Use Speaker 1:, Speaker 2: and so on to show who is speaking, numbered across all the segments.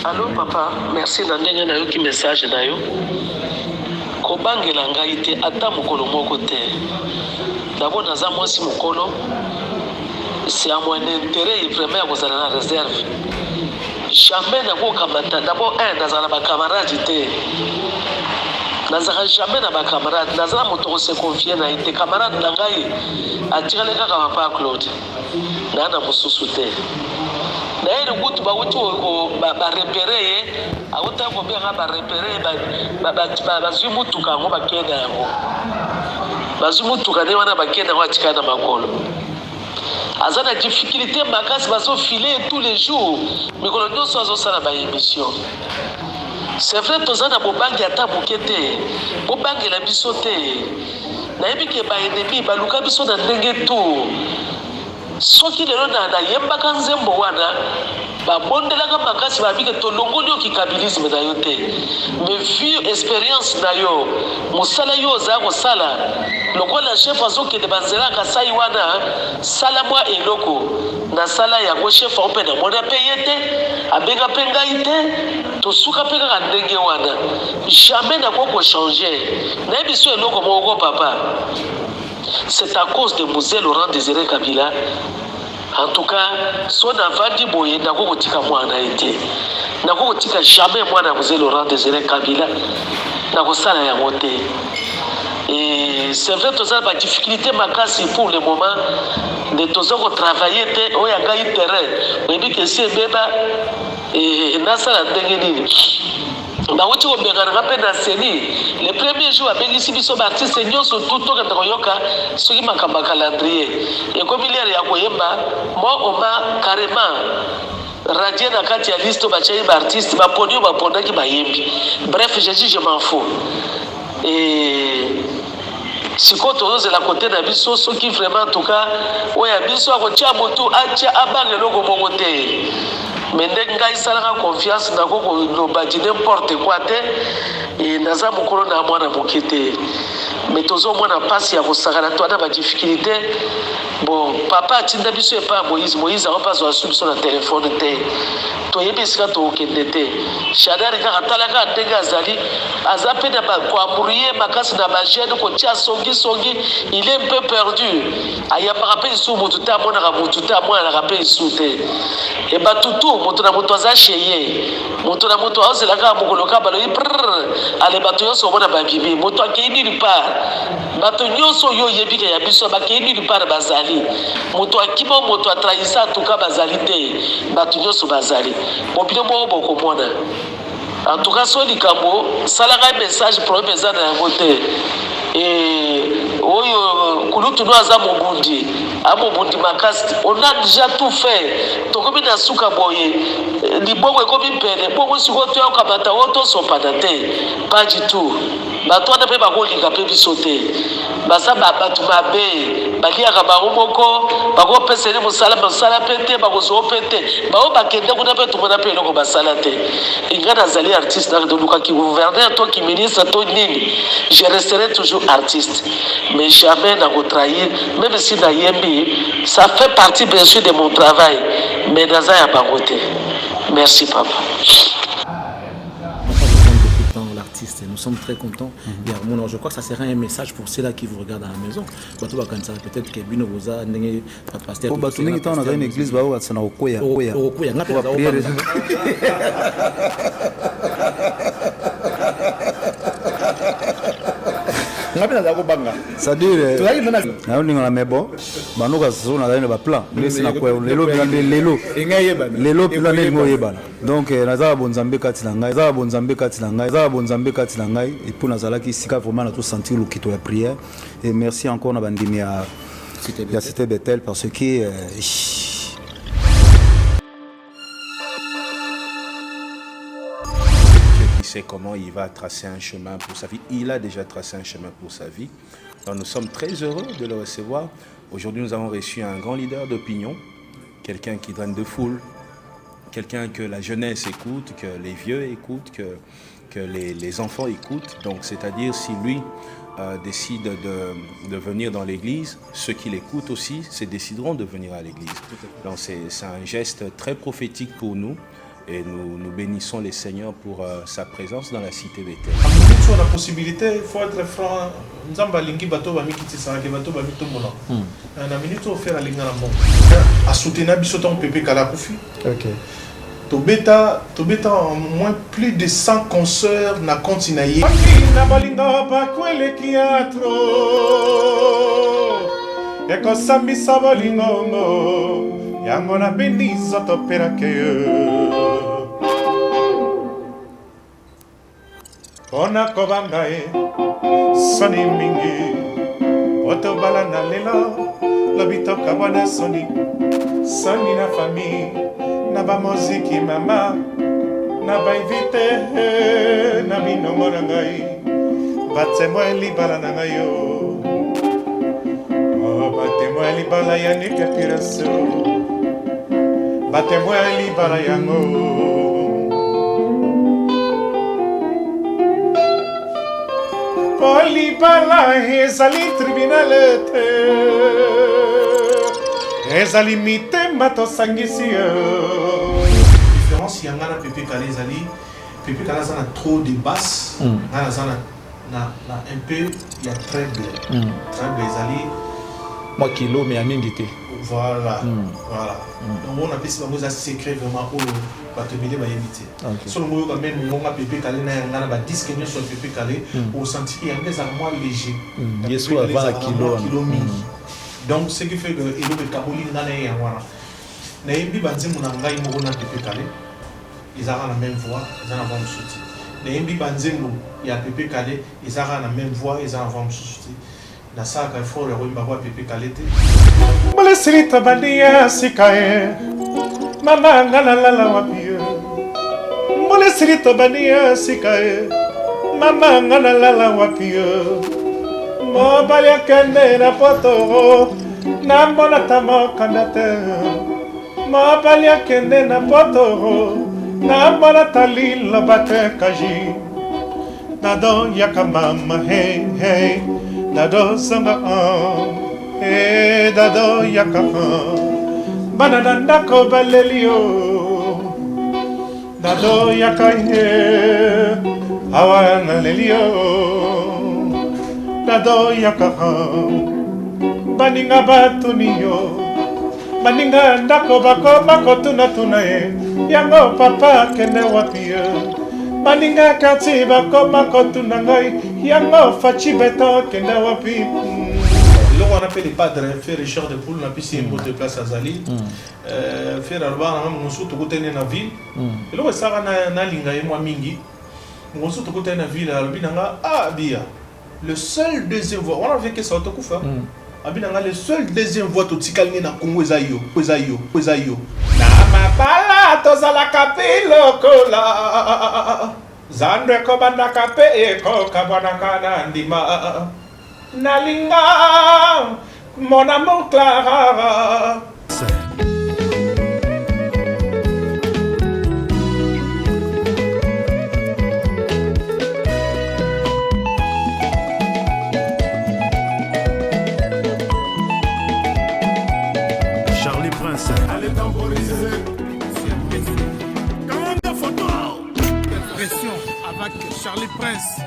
Speaker 1: Allô papa, merci na ndenge na yo ki message na yo. Kobangela ngai te ata mokolo moko te. D'abord naza mwasi mokolo. C'est à mon intérêt vraiment ya kozala na réserve. Jamais na kokamata. D'abord nazala ba camarade te. Nazala jamais na ba camarade. Nazala moto se confier na ite camarade na ngai. Atirele kaka papa Claude. Na na mususu te. Na ile kutu ba wuti ba repérer auta ko bien ba repérer ba zumutuka ngo ba kenda ngo ba zumutuka ne wana ba kenda ngo atikana makolo azana difficulté makasi baso filer tous les jours mikolo nyonso azosala ba émission. C'est vrai tozana bobangi ata bukete bobangela biso te na yebike ba ennemi ba luka biso na ndenge tu soki lelo na yembaka nzembo wana babondelaka makasi babike tolongoli okikabilisme na yo te mais vu expérience na yo mosala yo oza kosala lokola chef azokende banzelaka sai wana sala mwa eloko na sala yango chef mpe na mona mpe ye te abenga mpe ngai te tosuka mpe kaka ndenge wana jamais nakoko changer nayebi so eloko moko papa. C'est à cause de Moselle Laurent Désiré Kabila. En tout cas, son avandi boye n'a pas kotika moi na été. N'a pas kotika jamais moi na Moselle Laurent Désiré Kabila. N'a pas ça la monté. Et c'est vrai que ça a des difficultés makasi pour le moment. De tous autres travailler te, on y a gagné terrain. On dit que c'est bébé et nasa la dengue. Na wuti ko mbengana pe na seni le premier jour abengisi biso ba artiste nyonso tuto ka toyoka soki makamba calendrier et comme il y a koyemba moi on m'a carrément radié na kati ya liste ba chai ba artiste ba ponio ba pondaki ba yembi. Bref, j'ai dit je m'en fous. Et si quand on est à côté de biso soki vraiment en tout cas oya biso ko tia moto atia abangelo ko mongote. Mais ngai salaka confiance na ko loba di n'importe quoi te et naza mokolo na mwana mokete mais tozo mwana pasi ya kosakana to na ba difficulté bon papa atinda biso e pa Moïse a pas zo biso na téléphone te to yebisika to okende te shadari ka talaka ndenge azali azape na ba koamurier makasi na ba jeune ko tia songi il est un peu perdu aya pa rappel sou motuta mona ka motuta mona na rappel sou te e batutu moto na moto aza cheye moto na moto azela ka mokolo ka balo ale bato nyonso mona ba bibi moto akeni lipa bato nyonso yo yebika ya biso bakeni lipa bazali moto akima moto atrahisa tuka bazali te bato nyonso bazali bobino mo boko mona en tout cas so likambo salaka message problème za na yango te et oyo kulutu no aza mobundi amobundi makasi on a déjà tout fait tokomi na suka boye libongo ekomi pene bongo siko to ya kamata woto sopana te pas du tout bato wana pe bakolika pe biso te basa bato mabe baliaka bango moko bakopeseli mosala pe te bakozwa pe te bao bakende kuna pe tumona pe eloko basala te inga nazali artiste nakidolukaki gouverneur to ki ministre to nini je resterai toujours artiste mais jamais nakotrahir même si nayembi ça fait partie bien sûr de mon travail mais naza ya bango te. Merci papa.
Speaker 2: Nous sommes très contents. Je crois que ça sera un message pour ceux-là qui vous regardent à la maison. Peut-être que Bino Boza n'est pas pasteur.
Speaker 3: On a une église, c'est un Okoya. C'est-à-dire na mebo banoka sona na ba plan lesi na kwa lelo plan ngo yebana donc nazala bonzambe kati na ngai et pour nazala ki sika vraiment na tout sentir le kito ya prière et merci encore na bandimi ya Cité Bethel parce que
Speaker 4: sait comment il va tracer un chemin pour sa vie. Il a déjà tracé un chemin pour sa vie. Donc nous sommes très heureux de le recevoir. Aujourd'hui, nous avons reçu un grand leader d'opinion, quelqu'un qui draine de foule, quelqu'un que la jeunesse écoute, que les vieux écoutent, que les enfants écoutent. Donc, c'est-à-dire si lui décide de venir dans l'église, ceux qui l'écoutent aussi se décideront de venir à l'église. Donc, c'est un geste très prophétique pour nous. Et nous bénissons les seigneurs pour sa présence dans la cité d'Éternel.
Speaker 5: Sur la possibilité, il faut être franc. Nous avons lingi bateau bami qui tissera que bateau bami tout mono. Na minute au faire la linga na bon. A soutenir bisoton pépé kala kufi.
Speaker 3: Ok.
Speaker 5: Tobeta en moins plus de 100 concerts na continaye. Na balinga ba kwele kiatro. Eko sambi sabolingo. Yango na bendizo to perake. Ona kobangae soni mingi oto balana lelo lobito kabwana soni na famille na ba muziki mama na ba invité na binongo na ngai batemo libala na ngai yo batemo libala ya nikapiraso batemo libala yango. Polibala ezali tribunalete ezali mitema tosangisi différence yanga na Pepe Kale ezali Pepe Kale aza na trop de basse nga aza na un peu ya treble ezali
Speaker 2: moi kilo mais à mingi te
Speaker 5: voilà donc on appelle ça un secret vraiment oyo bato ebele bayebi te solo moyo quand même ngonga Pepe Kale na yanga na ba disque nyonso ya Pepe Kale au senti yango ezala moins léger
Speaker 2: yesu avant la kilo
Speaker 5: mingi donc ce qui fait que elobe kaboli nga na ye yango wana nayebi banzembo na ngai moko na Pepe Kale ezalaka na même voix eza na voix mosusu te nayebi banzembo ya Pepe Kale ezalaka na même voix eza na voix mosusu te nasalaka effort ya koyemba kwa Pepe Kale te molesili bandi ya sika ye mama nga nalala wapi ye molesili bandi ya sika ye mama nga nalala wapi ye mobali akende na poto nambona ta mokanda te mobali akende na poto nambona ta liloba te kaji nado yaka mama hey hey dado sanga dado yaka banana ndako balelio dado yaka awana lelio dado yaka baninga batuniyo baninga ndako bakoma kotuna ye yango papa kende wapi baninga kati bakoma kotuna ngai yango fachi beto kende wapi. Là on appelle les padres faire Richard de Poule na pisi mot de place azali faire alba na musu to kutene na ville et là ça na linga ye moi mingi musu to kutene na ville albinanga bia le seul deuxième voix on a vu que ça to kufa abinanga le seul deuxième voix to tikalinga na Congo ezayo na mapala to zala kapilo kola zandre ko banda kape ko kabana kana ndima nalinga mon amour Clara.
Speaker 6: Charlie Prince. Allez temporiser. Commande photo. Pression avec Charlie Prince.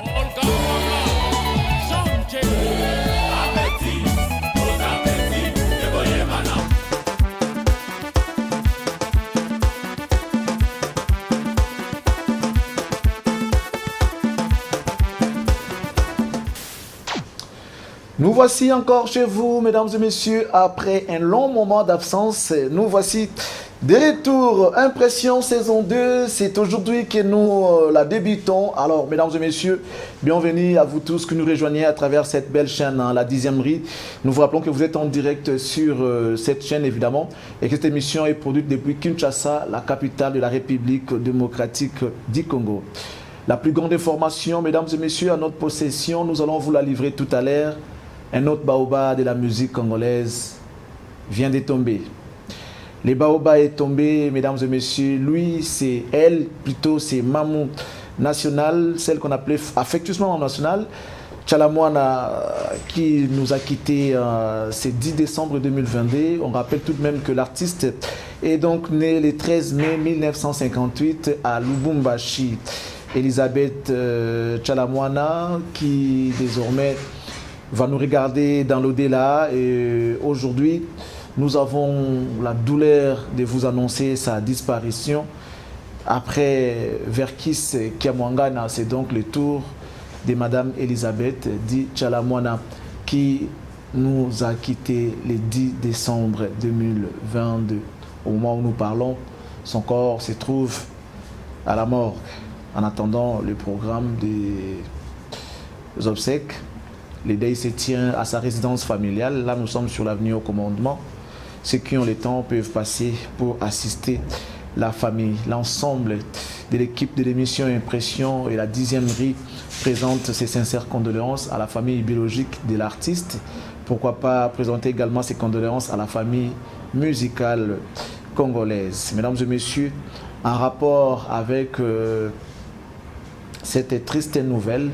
Speaker 2: Nous voici encore chez vous, mesdames et messieurs, après un long moment d'absence. Nous voici de retour. Impression saison 2, c'est aujourd'hui que nous la débutons. Alors, mesdames et messieurs, bienvenue à vous tous qui nous rejoignez à travers cette belle chaîne, la 10e rue. Nous vous rappelons que vous êtes en direct sur cette chaîne, évidemment, et que cette émission est produite depuis Kinshasa, la capitale de la République démocratique du Congo. La plus grande information, mesdames et messieurs, à notre possession, nous allons vous la livrer tout à l'heure. Un autre baobab de la musique congolaise vient de tomber. Le baobab est tombé, mesdames et messieurs. Lui, c'est elle, plutôt c'est Maman National, celle qu'on appelait affectueusement Maman National. Tchalamouana qui nous a quittés ce 10 décembre 2022. On rappelle tout de même que l'artiste est donc né le 13 mai 1958 à Lubumbashi. Elisabeth Tchalamouana qui désormais va nous regarder dans l'au-delà. Et aujourd'hui, nous avons la douleur de vous annoncer sa disparition. Après Verkis Kiamwangana, c'est donc le tour de Madame Elisabeth dit Tchalamouana qui nous a quittés le 10 décembre 2022. Au moment où nous parlons, son corps se trouve à la morgue en attendant le programme des obsèques. Le deuil se tient à sa résidence familiale. Là, nous sommes sur l'avenue au commandement. Ceux qui ont le temps peuvent passer pour assister la famille. L'ensemble de l'équipe de l'émission Impression et la 10e RI présente ses sincères condoléances à la famille biologique de l'artiste. Pourquoi pas présenter également ses condoléances à la famille musicale congolaise. Mesdames et messieurs, en rapport avec cette triste nouvelle,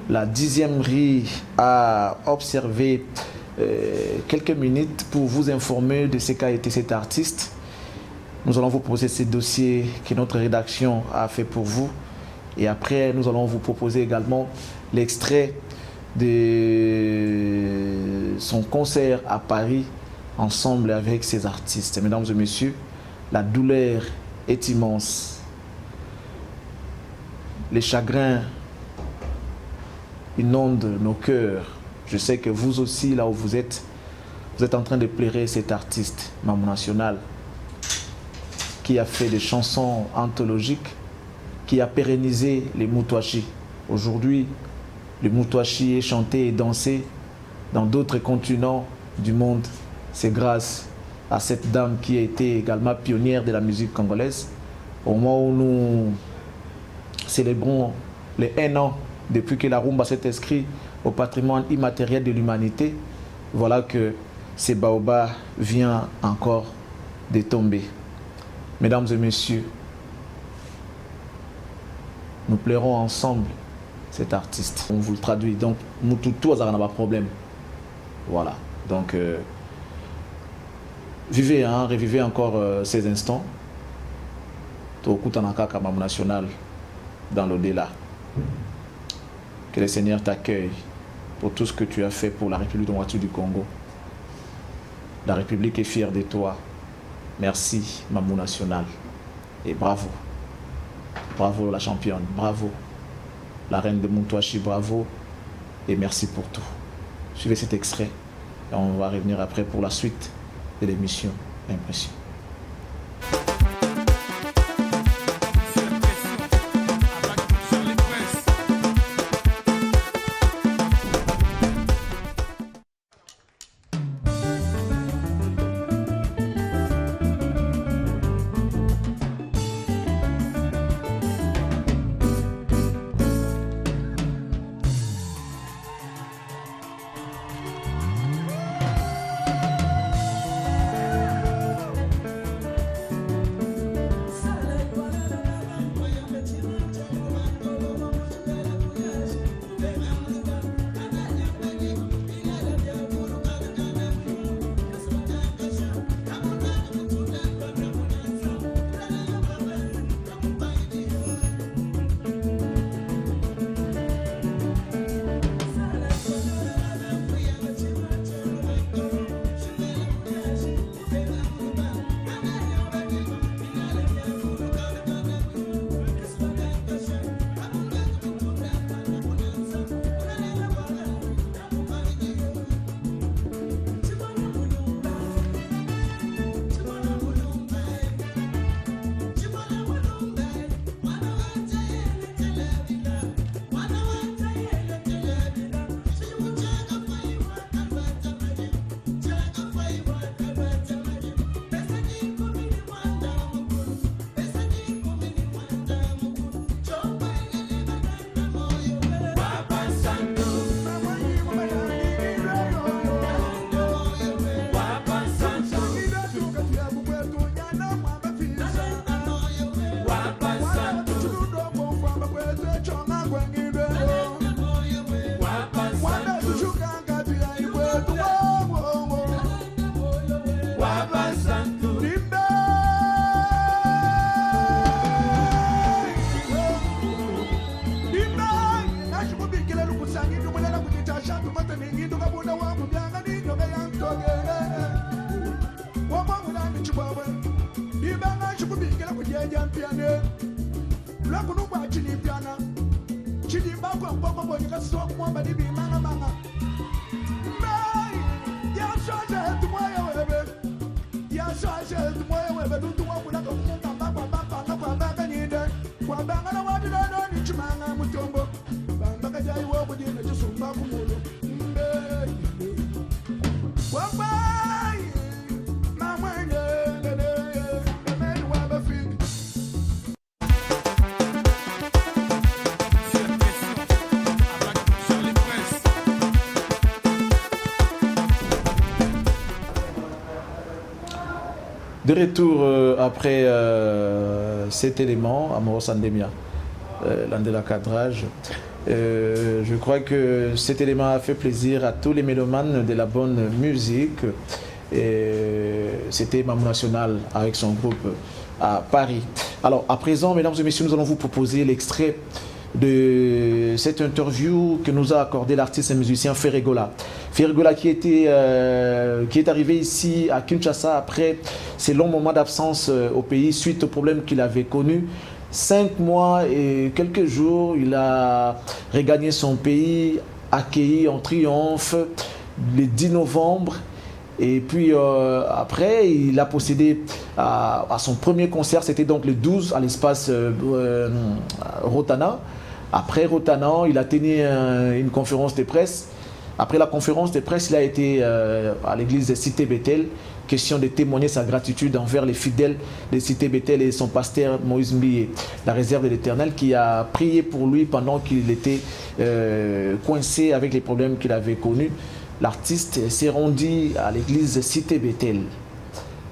Speaker 2: la 10e RI a observé quelques minutes pour vous informer de ce qu'a été cet artiste. Nous allons vous proposer ce dossier que notre rédaction a fait pour vous. Et après, nous allons vous proposer également l'extrait de son concert à Paris, ensemble avec ses artistes. Mesdames et messieurs, la douleur est immense. Les chagrins inondent nos cœurs. Je sais que vous aussi, là où vous êtes en train de pleurer cet artiste, Mamou National, qui a fait des chansons anthologiques, qui a pérennisé les Moutouachi. Aujourd'hui, le Moutouachi est chanté et dansé dans d'autres continents du monde. C'est grâce à cette dame qui a été également pionnière de la musique congolaise. Au moment où nous célébrons les 1 an depuis que la rumba s'est inscrite au patrimoine immatériel de l'humanité, voilà que ce baobab vient encore de tomber. Mesdames et messieurs, nous pleurons ensemble cet artiste. On vous le traduit. Donc, nous tous, on n'a pas de problème. Voilà. Donc, vivez, revivez encore ces instants. Tokutanaka Mamou National dans l'au-delà. Que le Seigneur t'accueille pour tout ce que tu as fait pour la République démocratique du Congo. La République est fière de toi. Merci, Mamou National. Et bravo. Bravo, la championne. Bravo. La reine de Moutouachi, bravo. Et merci pour tout. Suivez cet extrait. Et on va revenir après pour la suite de l'émission Impression. De retour après cet élément, Amoros Andemia, l'Andela cadrage, je crois que cet élément a fait plaisir à tous les mélomanes de la bonne musique. C'était Mamou National avec son groupe à Paris. Alors à présent, mesdames et messieurs, nous allons vous proposer l'extrait de cette interview que nous a accordé l'artiste et musicien Ferregola. Ferregola qui est arrivé ici à Kinshasa après ses longs moments d'absence au pays suite aux problèmes qu'il avait connus. 5 mois et quelques jours, il a regagné son pays, accueilli en triomphe le 10 novembre. Et puis après, il a procédé à son premier concert, c'était donc le 12 à l'espace Rotana. Après Rotana, il a tenu une conférence de presse. Après la conférence de presse, il a été à l'église de Cité Bethel, question de témoigner sa gratitude envers les fidèles de Cité Bethel et son pasteur Moïse Mbiye, la réserve de l'Éternel, qui a prié pour lui pendant qu'il était coincé avec les problèmes qu'il avait connus. L'artiste s'est rendu à l'église Cité Bethel.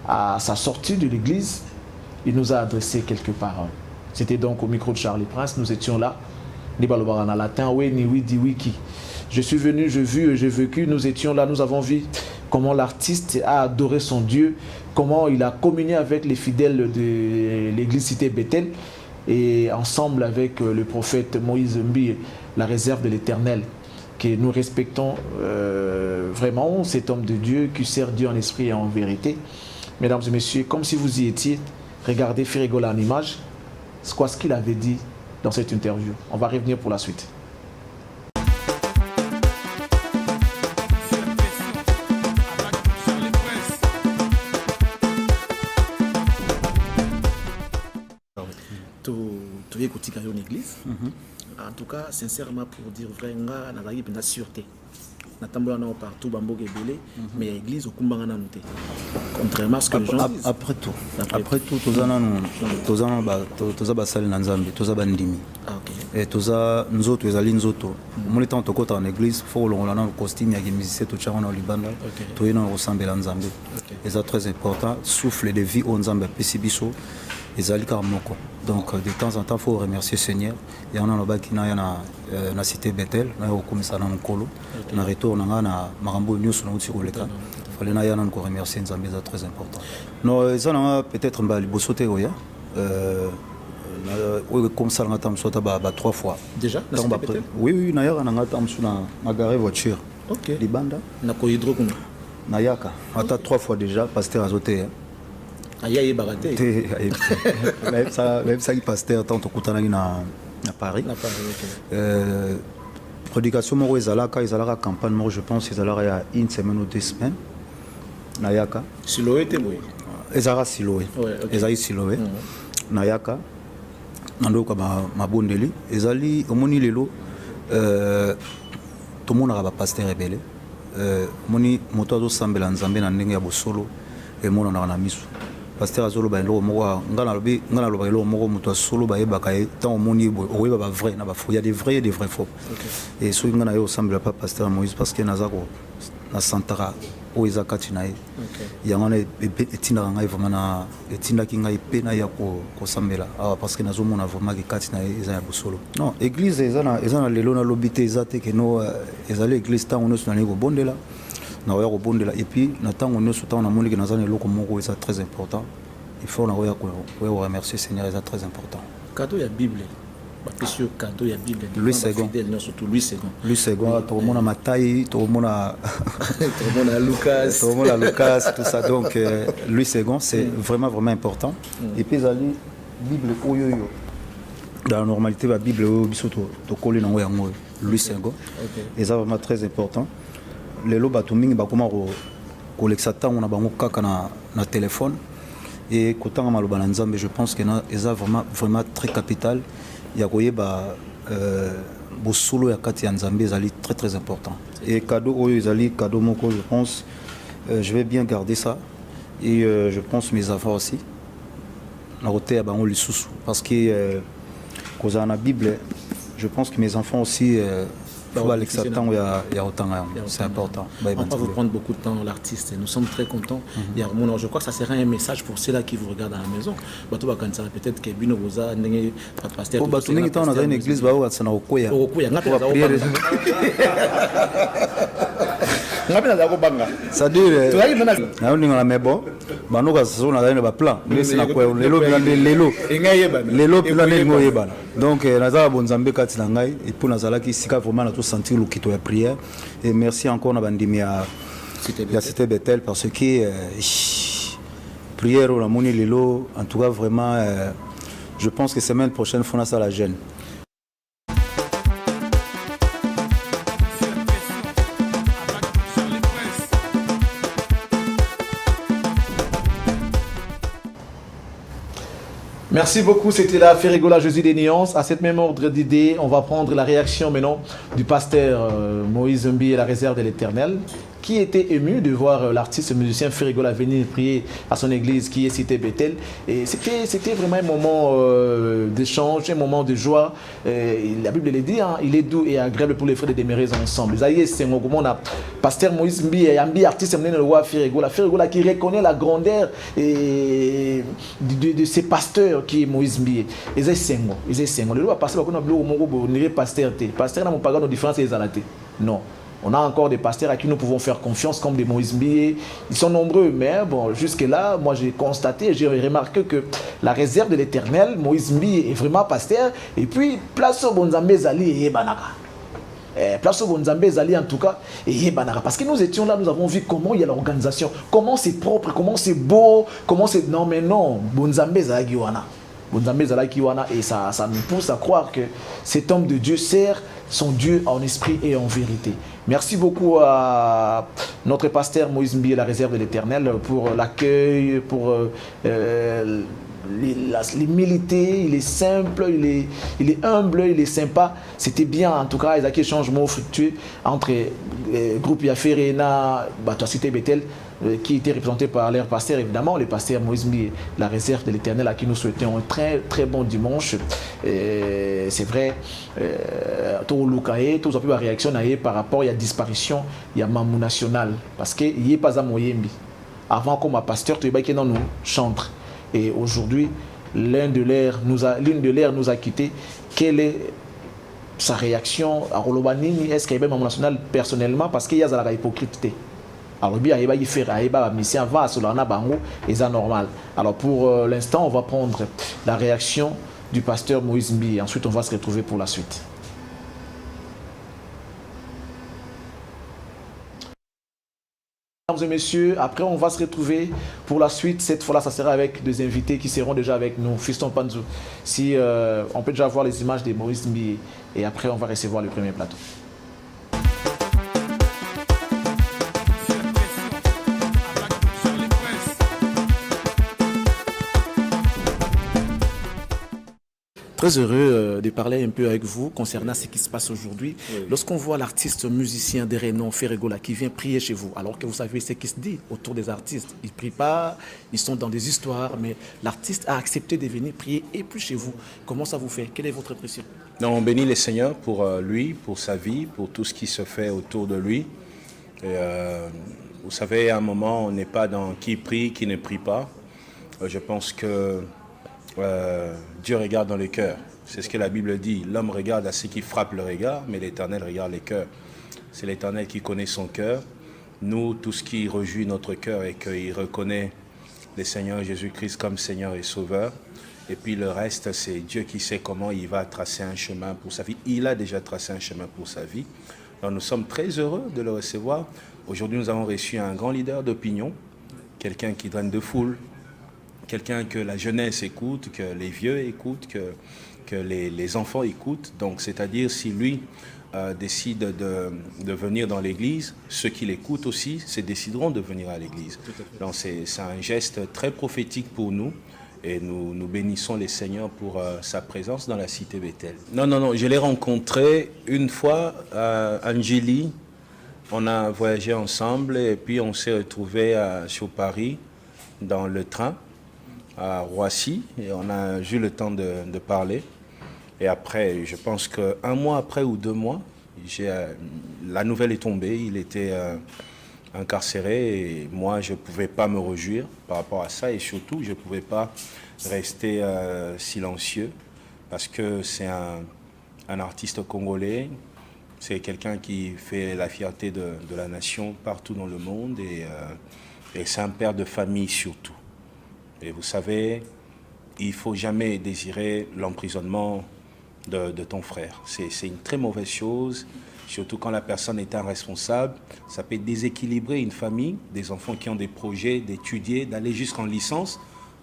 Speaker 2: À sa sortie de l'église, il nous a adressé quelques paroles. C'était donc au micro de Charlie Prince, nous étions là. Latin, oui, ni oui, di wiki. Je suis venu, j'ai vu, j'ai vécu, nous étions là, nous avons vu comment l'artiste a adoré son Dieu, comment il a communié avec les fidèles de l'église Cité Bethel et ensemble avec le prophète Moïse Mbiye, la réserve de l'Éternel, que nous respectons vraiment, cet homme de Dieu qui sert Dieu en esprit et en vérité. Mesdames et messieurs, comme si vous y étiez, regardez Ferregola en image, c'est quoi ce qu'il avait dit dans cette interview. On va revenir pour la suite.
Speaker 7: Tu es côté une église. En tout cas, sincèrement, pour dire vrai, on a la sûreté. On partout, mais l'église, contrairement à ce que les gens disent.
Speaker 3: Après tout, tous les basali na nzambe, tous les bandimi. Et tous les autres, les nzoto. Mon étant au côté en église, il faut qu'on ait un costume, il y a des musiciens, tout ça, on a Libanda, tout est ressemble à nzambe. Et c'est très important. Souffle de vie au nzambe, pesibiso. Donc de temps en temps, il faut remercier le Seigneur. Il y en a qui sont na Cité Bethel, na commissaire na Nkolo, na retour na Marambo News na Uti Koleka. Il fallait remercier Nzambe, c'est très important. Non, ça n'a peut-être un libosote oya. Comme ça, on a été 3 fois.
Speaker 7: Déjà?
Speaker 3: Oui, on a été na garé voiture.
Speaker 7: Ok.
Speaker 3: Libanda.
Speaker 7: Na kohydro comme
Speaker 3: na yaka. On a été 3 fois déjà, pasteur azoté.
Speaker 7: Aïe baraté.
Speaker 3: Même ça, il pasteur tant au Koutanagi à Paris. Prédication moro ezalaka campagne moro, je pense ezalaka il y a 1 semaine ou 2 semaines. Nayaka.
Speaker 7: Siloé te boy.
Speaker 3: Ezara Siloé. Ezali Siloé. Nayaka. Nandoka ma bondeli. Ezali omoni lelo tout le monde a pasteur rebelle. Moni moto azo sambela nzambe na ndenge ya bosolo et mona na misu. Pasteur azolo ba elo moko ngana loba elo moko moto solo ba yeba kai tant moni oyeba ba vrai na ba faux, il y a des vrais et des vrais faux. Et so ngana yo sambela pas pasteur Moïse parce que nazako na santara o izakati nae. Yangana etinda ngai vraiment na etinda ki ngai pe na ya ko sambela parce que nazo mona vraiment ki kati nae eza ya bosolo. Non, église ezana lelo na lobité ezate que no ezali église tant on est sur na bondela. Et puis, c'est très important. Il faut remercier le Seigneur, c'est très important.
Speaker 7: Cadeau, il y a Bible. Cadeau, il y a Bible.
Speaker 3: Louis II.
Speaker 7: Surtout Louis II.
Speaker 3: Louis II, tout le monde a Mataï, tout le monde a
Speaker 7: Lucas.
Speaker 3: Tout le monde a Lucas, tout ça. Donc, Louis II, c'est vraiment, vraiment important. Et puis, la Bible, dans la normalité, la Bible, Louis Sengo. Et ça, vraiment très important. Les lots batuming, comment collecter on a bango kaka na téléphone. Et quand on a le balanzambe, je pense que c'est vraiment très capital. Il y a Bosolo ya kati ya Nzambe ezali très très important. Et cadeau oyo ezali cadeau moko, je pense je vais bien garder ça et je pense mes enfants aussi. Na roté ya bango lisusu parce que cause na Bible, je pense que mes enfants aussi c'est important.
Speaker 7: On va vous prendre beaucoup de temps, l'artiste. Nous sommes très contents. Je crois que ça sera un message pour ceux-là qui vous regardent à la maison. Peut-être que Bino Boza, pasteur.
Speaker 3: On a une église, c'est-à-dire mais bon plan donc nazala bonzambe kati na ngai et pour nazala ki sika vraiment na to sentir le kito ya prière et merci encore na bandimi ya Cité Bethel parce que prière on a moni lelo en tout cas vraiment je pense que semaine prochaine fona ça la jeune.
Speaker 2: Merci beaucoup, c'était la Ferrigola Jésus des Nuances. À cette même ordre d'idée, on va prendre la réaction maintenant du pasteur Moïse Mbi et la réserve de l'Éternel, qui était ému de voir l'artiste musicien Ferrigola venir prier à son église qui est Cité Bethel. Et c'était vraiment un moment d'échange, un moment de joie. La Bible le dit, hein, il est doux et agréable pour les frères de demeurer ensemble. C'est un moment pasteur Moïse Mbi et un artiste le roi Ferrigola. Ferrigola qui reconnaît la grandeur de ces pasteurs qui est Moïse Mbi. Ils sont le roi pasteur n'a pas de différence les alatés. Non. On a encore des pasteurs à qui nous pouvons faire confiance comme des Moïse Mbi. Ils sont nombreux, mais bon, jusque-là, moi j'ai constaté, j'ai remarqué que la réserve de l'Éternel, Moïse Mbi est vraiment pasteur. Et puis, place au Bonzambe Zali et Banaka. Place au Bonzambe Zali en tout cas et Banaka. Parce que nous étions là, nous avons vu comment il y a l'organisation, comment c'est propre, comment c'est beau, comment c'est... Non mais non, Bonzambe Zali Wana. Bonzambe Zali Wana et ça nous pousse à croire que cet homme de Dieu sert son Dieu en esprit et en vérité. Merci beaucoup à notre pasteur Moïse Mbi et la réserve de l'Éternel pour l'accueil, pour l'humilité. Il est simple, il est humble, il est sympa. C'était bien en tout cas, il y a des changements fructueux entre groupe Yaferena, Cité Bethel, qui était représenté par leur pasteur, évidemment, le pasteur Moïse Mbi, la réserve de l'Éternel, à qui nous souhaitons un très très bon dimanche. C'est vrai, tout le cas, tout ça peut réaction par rapport à la disparition, il y a Mamou National, parce qu'il n'y a pas à Moyembi. Avant, comme un pasteur, tu es dans nous chantre. Et aujourd'hui, l'une de l'air nous a quittés. Quelle est sa réaction à Rolobanini? Est-ce qu'il y a Mamou National personnellement? Parce qu'il y a la hypocrite. Alors bien, il va y faire un mission va sur la bango et c'est normal. Alors pour l'instant, on va prendre la réaction du pasteur Moïse Mbi et ensuite on va se retrouver pour la suite. Mesdames et messieurs, après on va se retrouver pour la suite. Cette fois-là, ça sera avec des invités qui seront déjà avec nous. Fiston Panzou, si on peut déjà voir les images de Moïse Mbi et après on va recevoir le premier plateau.
Speaker 7: Très heureux de parler un peu avec vous concernant ce qui se passe aujourd'hui. Oui. Lorsqu'on voit l'artiste musicien de renom Ferrigola qui vient prier chez vous, alors que vous savez ce qui se dit autour des artistes. Ils ne prient pas, ils sont dans des histoires, mais l'artiste a accepté de venir prier et puis chez vous. Comment ça vous fait? Quelle est votre impression?
Speaker 4: Non, on bénit le Seigneur pour lui, pour sa vie, pour tout ce qui se fait autour de lui. Et, vous savez, à un moment, on n'est pas dans qui prie, qui ne prie pas. Je pense que Dieu regarde dans le cœur. C'est ce que la Bible dit. L'homme regarde à ce qui frappe le regard, mais l'Éternel regarde les cœurs. C'est l'Éternel qui connaît son cœur. Nous, tout ce qui réjouit notre cœur est qu'il reconnaît le Seigneur Jésus-Christ comme Seigneur et Sauveur. Et puis le reste, c'est Dieu qui sait comment il va tracer un chemin pour sa vie. Il a déjà tracé un chemin pour sa vie. Alors nous sommes très heureux de le recevoir. Aujourd'hui, nous avons reçu un grand leader d'opinion, quelqu'un qui draine de foule, quelqu'un que la jeunesse écoute, que les vieux écoutent, que les enfants écoutent. Donc, c'est-à-dire si lui décide de venir dans l'église, ceux qui l'écoutent aussi décideront de venir à l'église. Donc, c'est un geste très prophétique pour nous. Et nous bénissons les Seigneurs pour sa présence dans la cité Bethel. Non, je l'ai rencontré une fois à Angélie. On a voyagé ensemble et puis on s'est retrouvés sur Paris dans le train à Roissy et on a eu le temps de parler. Et après, je pense qu'un mois après ou 2 mois, la nouvelle est tombée. Il était incarcéré et moi, je ne pouvais pas me réjouir par rapport à ça et surtout, je ne pouvais pas rester silencieux parce que c'est un artiste congolais. C'est quelqu'un qui fait la fierté de la nation partout dans le monde et c'est un père de famille surtout. Et vous savez, il ne faut jamais désirer l'emprisonnement de ton frère. C'est une très mauvaise chose, surtout quand la personne est irresponsable. Ça peut déséquilibrer une famille, des enfants qui ont des projets d'étudier, d'aller jusqu'en licence,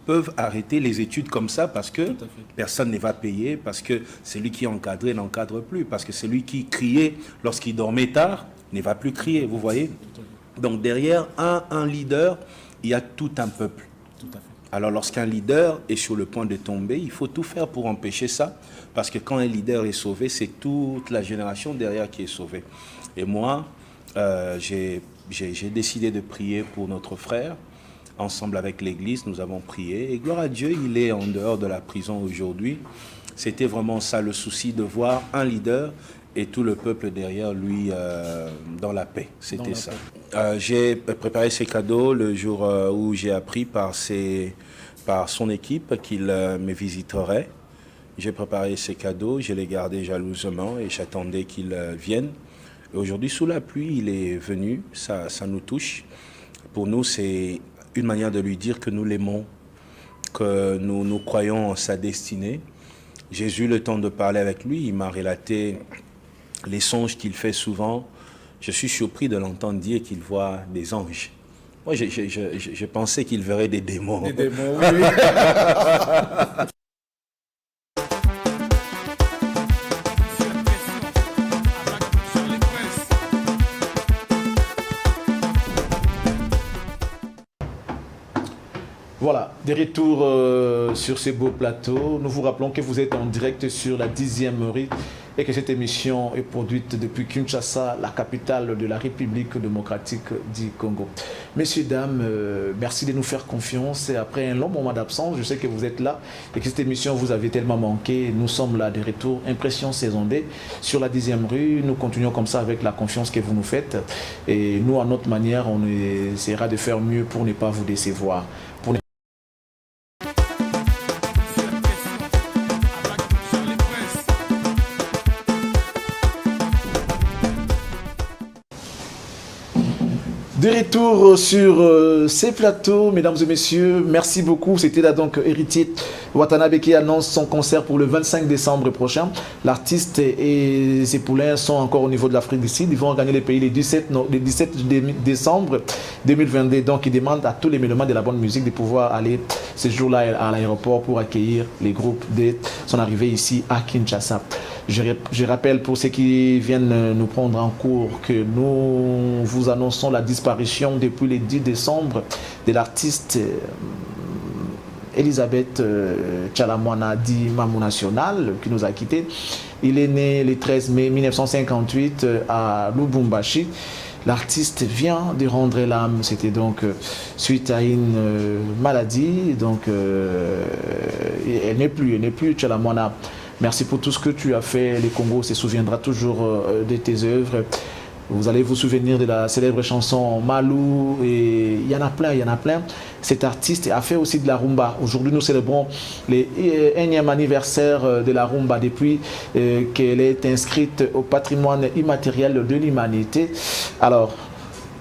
Speaker 4: peuvent arrêter les études comme ça parce que personne ne va payer, parce que celui qui est encadré n'encadre plus, parce que celui qui criait lorsqu'il dormait tard ne va plus crier, vous voyez. Donc derrière un leader, il y a tout un peuple.
Speaker 7: Tout à fait.
Speaker 4: Alors lorsqu'un leader est sur le point de tomber, il faut tout faire pour empêcher ça, parce que quand un leader est sauvé, c'est toute la génération derrière qui est sauvée. Et moi, j'ai décidé de prier pour notre frère. Ensemble avec l'église, nous avons prié. Et gloire à Dieu, il est en dehors de la prison aujourd'hui. C'était vraiment ça le souci, de voir un leader et tout le peuple derrière lui dans la paix. C'était ça. J'ai préparé ces cadeaux le jour où j'ai appris par son équipe qu'il me visiterait. J'ai préparé ces cadeaux, je les gardais jalousement et j'attendais qu'il vienne. Et aujourd'hui, sous la pluie, il est venu, ça nous touche. Pour nous, c'est une manière de lui dire que nous l'aimons, que nous croyons en sa destinée. J'ai eu le temps de parler avec lui, il m'a relaté les songes qu'il fait souvent. Je suis surpris de l'entendre dire qu'il voit des anges. Moi, je pensais qu'il verrait des démons.
Speaker 2: Des démons, oui. Voilà, des retours sur ces beaux plateaux. Nous vous rappelons que vous êtes en direct sur la 10e rue et que cette émission est produite depuis Kinshasa, la capitale de la République démocratique du Congo. Messieurs, dames, merci de nous faire confiance. Et après un long moment d'absence, je sais que vous êtes là et que cette émission vous avait tellement manqué. Nous sommes là, des retours, Impression saison D, sur la 10e rue. Nous continuons comme ça avec la confiance que vous nous faites. Et nous, à notre manière, on essaiera de faire mieux pour ne pas vous décevoir. De retour sur ces plateaux, mesdames et messieurs, merci beaucoup. C'était là donc Héritier Watanabe qui annonce son concert pour le 25 décembre prochain. L'artiste et ses poulains sont encore au niveau de l'Afrique du Sud. Ils vont gagner les pays le 17 décembre 2022. Donc, ils demandent à tous les mélomanes de la bonne musique de pouvoir aller ce jour-là à l'aéroport pour accueillir les groupes de son arrivée ici à Kinshasa. Je rappelle pour ceux qui viennent nous prendre en cours que nous vous annonçons la disparition depuis le 10 décembre de l'artiste Elisabeth Tchalamwana dit Mamou National qui nous a quittés. Il est né le 13 mai 1958 à Lubumbashi. L'artiste vient de rendre l'âme, c'était donc suite à une maladie, donc elle n'est plus Tchalamwana. Merci pour tout ce que tu as fait. Le Congo se souviendra toujours de tes œuvres. Vous allez vous souvenir de la célèbre chanson Malou et il y en a plein. Cet artiste a fait aussi de la rumba. Aujourd'hui, nous célébrons le 1e anniversaire de la rumba depuis qu'elle est inscrite au patrimoine immatériel de l'humanité. Alors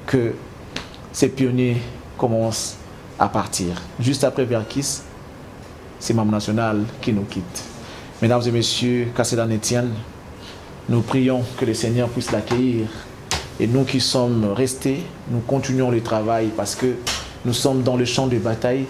Speaker 2: que ces pionniers commencent à partir. Juste après Verkis, c'est Mamou National qui nous quitte. Mesdames et messieurs, Kassedan Etienne, nous prions que le Seigneur puisse l'accueillir. Et nous qui sommes restés, nous continuons le travail parce que nous sommes dans le champ de bataille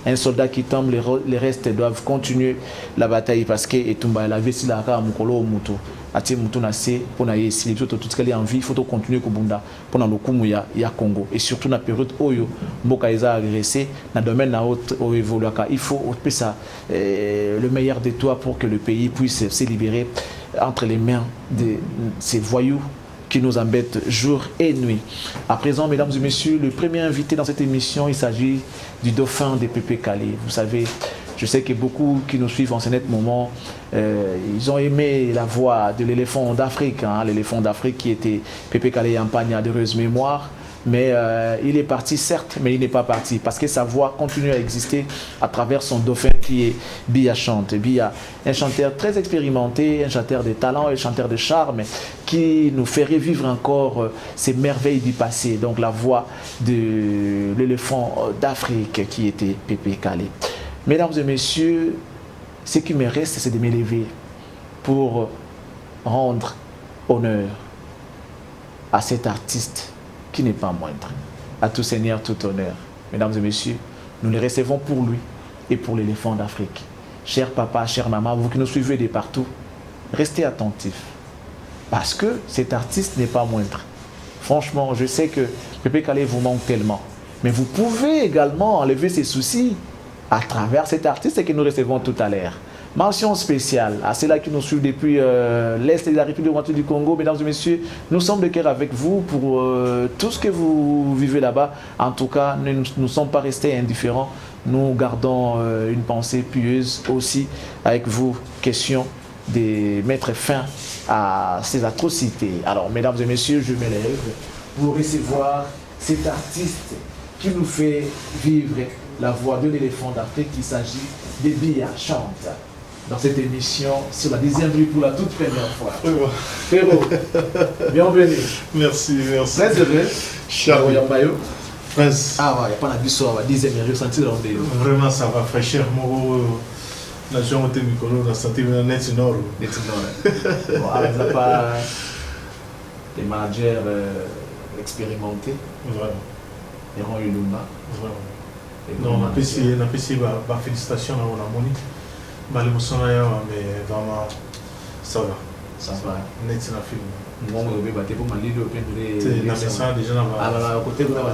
Speaker 2: un soldat qui tombe, les restes doivent continuer la bataille parce que Etumba la vessie la ka mukolo mutu ati mutu na se pona yesi tout ce en vie il faut continuer kubunda pona lokumu ya Congo et surtout na période oyo mboka eza agressé na domaine na autre au évoluaka il faut ça le meilleur de toi pour que le pays puisse se libérer entre les mains de ces voyous qui nous embêtent jour et nuit. À présent, mesdames et messieurs, le premier invité dans cette émission, il s'agit du dauphin de Pépé Calé. Vous savez, je sais que beaucoup qui nous suivent en ce net moment, ils ont aimé la voix de l'éléphant d'Afrique, hein, l'éléphant d'Afrique qui était Pépé Calé en pagne d'heureuse mémoire. Mais il est parti, certes, mais il n'est pas parti parce que sa voix continue à exister à travers son dauphin qui est Bia Chante. Bia, un chanteur très expérimenté, un chanteur de talent, un chanteur de charme qui nous fait revivre encore ces merveilles du passé. Donc la voix de l'éléphant d'Afrique qui était Pépé Calé. Mesdames et messieurs, ce qui me reste, c'est de m'élever pour rendre honneur à cet artiste qui n'est pas moindre. À tout Seigneur, tout honneur. Mesdames et messieurs, nous les recevons pour lui et pour l'éléphant d'Afrique. Cher papa, chère maman, vous qui nous suivez de partout, restez attentifs. Parce que cet artiste n'est pas moindre. Franchement, je sais que Pépé Calé vous manque tellement. Mais vous pouvez également enlever ces soucis à travers cet artiste que nous recevons tout à l'heure. Mention spéciale à ceux-là qui nous suivent depuis l'Est de la République démocratique du Congo. Mesdames et messieurs, nous sommes de cœur avec vous pour tout ce que vous vivez là-bas. En tout cas, nous ne sommes pas restés indifférents. Nous gardons une pensée pieuse aussi avec vous. Question de mettre fin à ces atrocités. Alors, mesdames et messieurs, je m'élève pour recevoir cet artiste qui nous fait vivre la voix de l'éléphant d'Afrique. Il s'agit de Bia Chante. Dans cette émission sur la 10e rue pour la toute première fois. Frérot, bienvenue.
Speaker 5: Merci, merci.
Speaker 2: Très heureux.
Speaker 5: Charles.
Speaker 2: Prince. Ah ouais, il n'y a pas d'habitude à la 10e rue, senti dans le
Speaker 5: vraiment, ça va faire cher. Moi, la jambe de Mikolo, la santé de net nord.
Speaker 2: Net nord. Alors, il n'y a pas des managers expérimentés.
Speaker 5: Vraiment.
Speaker 2: Ils ont eu l'UMA.
Speaker 5: Vraiment. Non, on a apprécié ma félicitation à mon ami. Mais vraiment, ça va.
Speaker 2: Ça va.
Speaker 5: Net na film.
Speaker 2: Moi, je vais battre pour ma ligne de
Speaker 5: c'est la message déjà là-bas.
Speaker 2: Alors, à côté, vous avez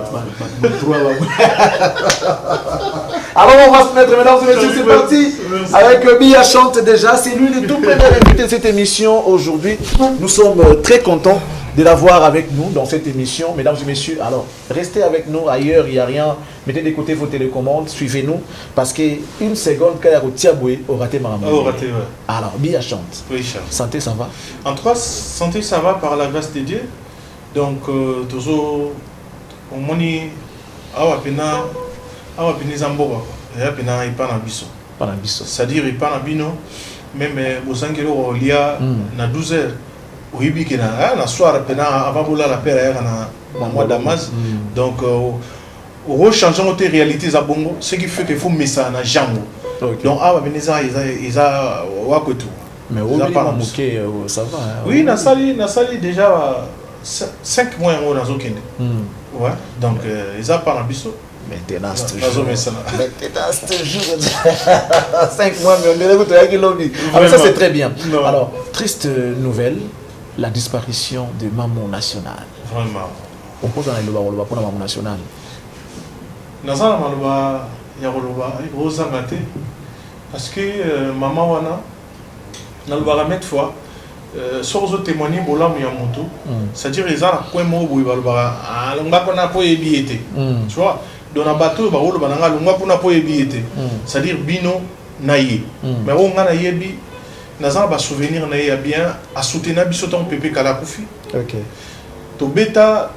Speaker 2: alors, on va se mettre, mesdames et messieurs, c'est parti. Avec Bia Chante déjà. C'est lui le tout premier invité de cette émission aujourd'hui. Nous sommes très contents de l'avoir avec nous dans cette émission. Mesdames et messieurs, alors, restez avec nous. Ailleurs, il n'y a rien. Mettez de côté vos télécommandes, suivez-nous. Parce qu'une seconde, quand il y a au Tiaboué, au raté Maramou.
Speaker 5: Au raté, ouais.
Speaker 2: Alors, Bia Chante.
Speaker 5: Oui, Charles.
Speaker 2: Santé, ça va?
Speaker 5: En tout cas, santé, ça va par la grâce de Dieu. Donc, toujours, au moni, awa pena zamboba. Et pena il pas na biso.
Speaker 2: Pas na biso.
Speaker 5: C'est-à-dire, il pas na bino. Même au Sangelo, il y a na 12 heures. Oui, qui na soir pena avant boula la père na mois d'Amas. Donc, au changement de réalité za bongo, ce qui fait qu'il faut mettre ça na jambo. Donc, awa beneza ils a wakoto.
Speaker 2: Mais au Mouké, ça va.
Speaker 5: Oui, na sali déjà 5 mois en Nazokende. Ouais, donc ils a pas biso.
Speaker 2: Maintenant, toujours 5 mois, mais on dirait que tu as lobby. Alors ça c'est très bien. Non. Alors, triste nouvelle, la disparition de Maman National.
Speaker 5: Vraiment.
Speaker 2: On pose dans les lois pour la Maman National.
Speaker 5: Nazana maloba ya roloba rozangate parce que maman wana na le baramètre fois sozo témoigner bolam ya moto c'est-à-dire ils ont quoi mo boy balba longa pona po ebiete tu vois dans un bateau ba rolo bananga longa pona po ebiete c'est-à-dire bino naye mais on nga na yebi nazana ba souvenir na ya bien à soutenir biso ton Pépé Kala Koufi. OK. Tobeta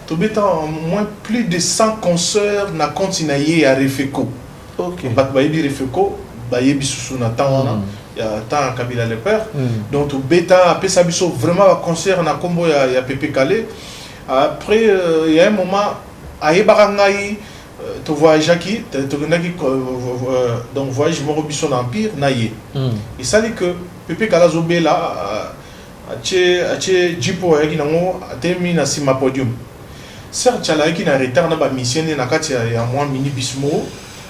Speaker 5: en moins plus de 100 concerts na continué à Refeko. OK. Bayebi Refeko, bayebi susu na tangana, ya ta Kabila le père. Donc Tobeta après ça biso vraiment un concert na combo ya Pépé Calé. Après il y a un moment ayebarangai to voyage qui donc voyage mo biso na empire naye. Et ça dit que Pépé Kala Zobela ache jipo yaki nango atemi na sima podium certes chala yaki na retard na ba mission na kati ya mwa mini bismo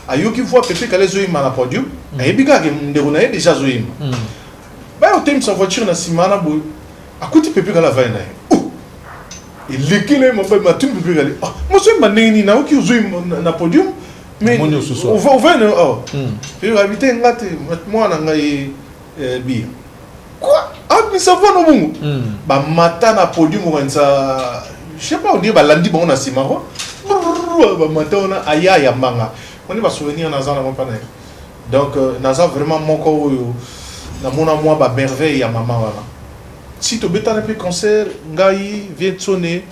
Speaker 5: ayoki voix Pepe Kale zoyima na podium ayebika ke ndeko na ye déjà zoyima ba otem sa voiture na simana boy akuti Pepe Kale va na ye lekile mba matum Pepe Kale monsieur maneni na oki zoyima na podium mais on va Pepe habiter ngate moi na ngai bi quoi mais ça va no bongo ba mata na podium on ça je sais pas on dit ba landi bon na simaro ba mata on aya ya manga on va souvenir na zana pas donc naza vraiment moko na mona moi ba merveille ya maman wana si to beta na pe concert ngai vient sonner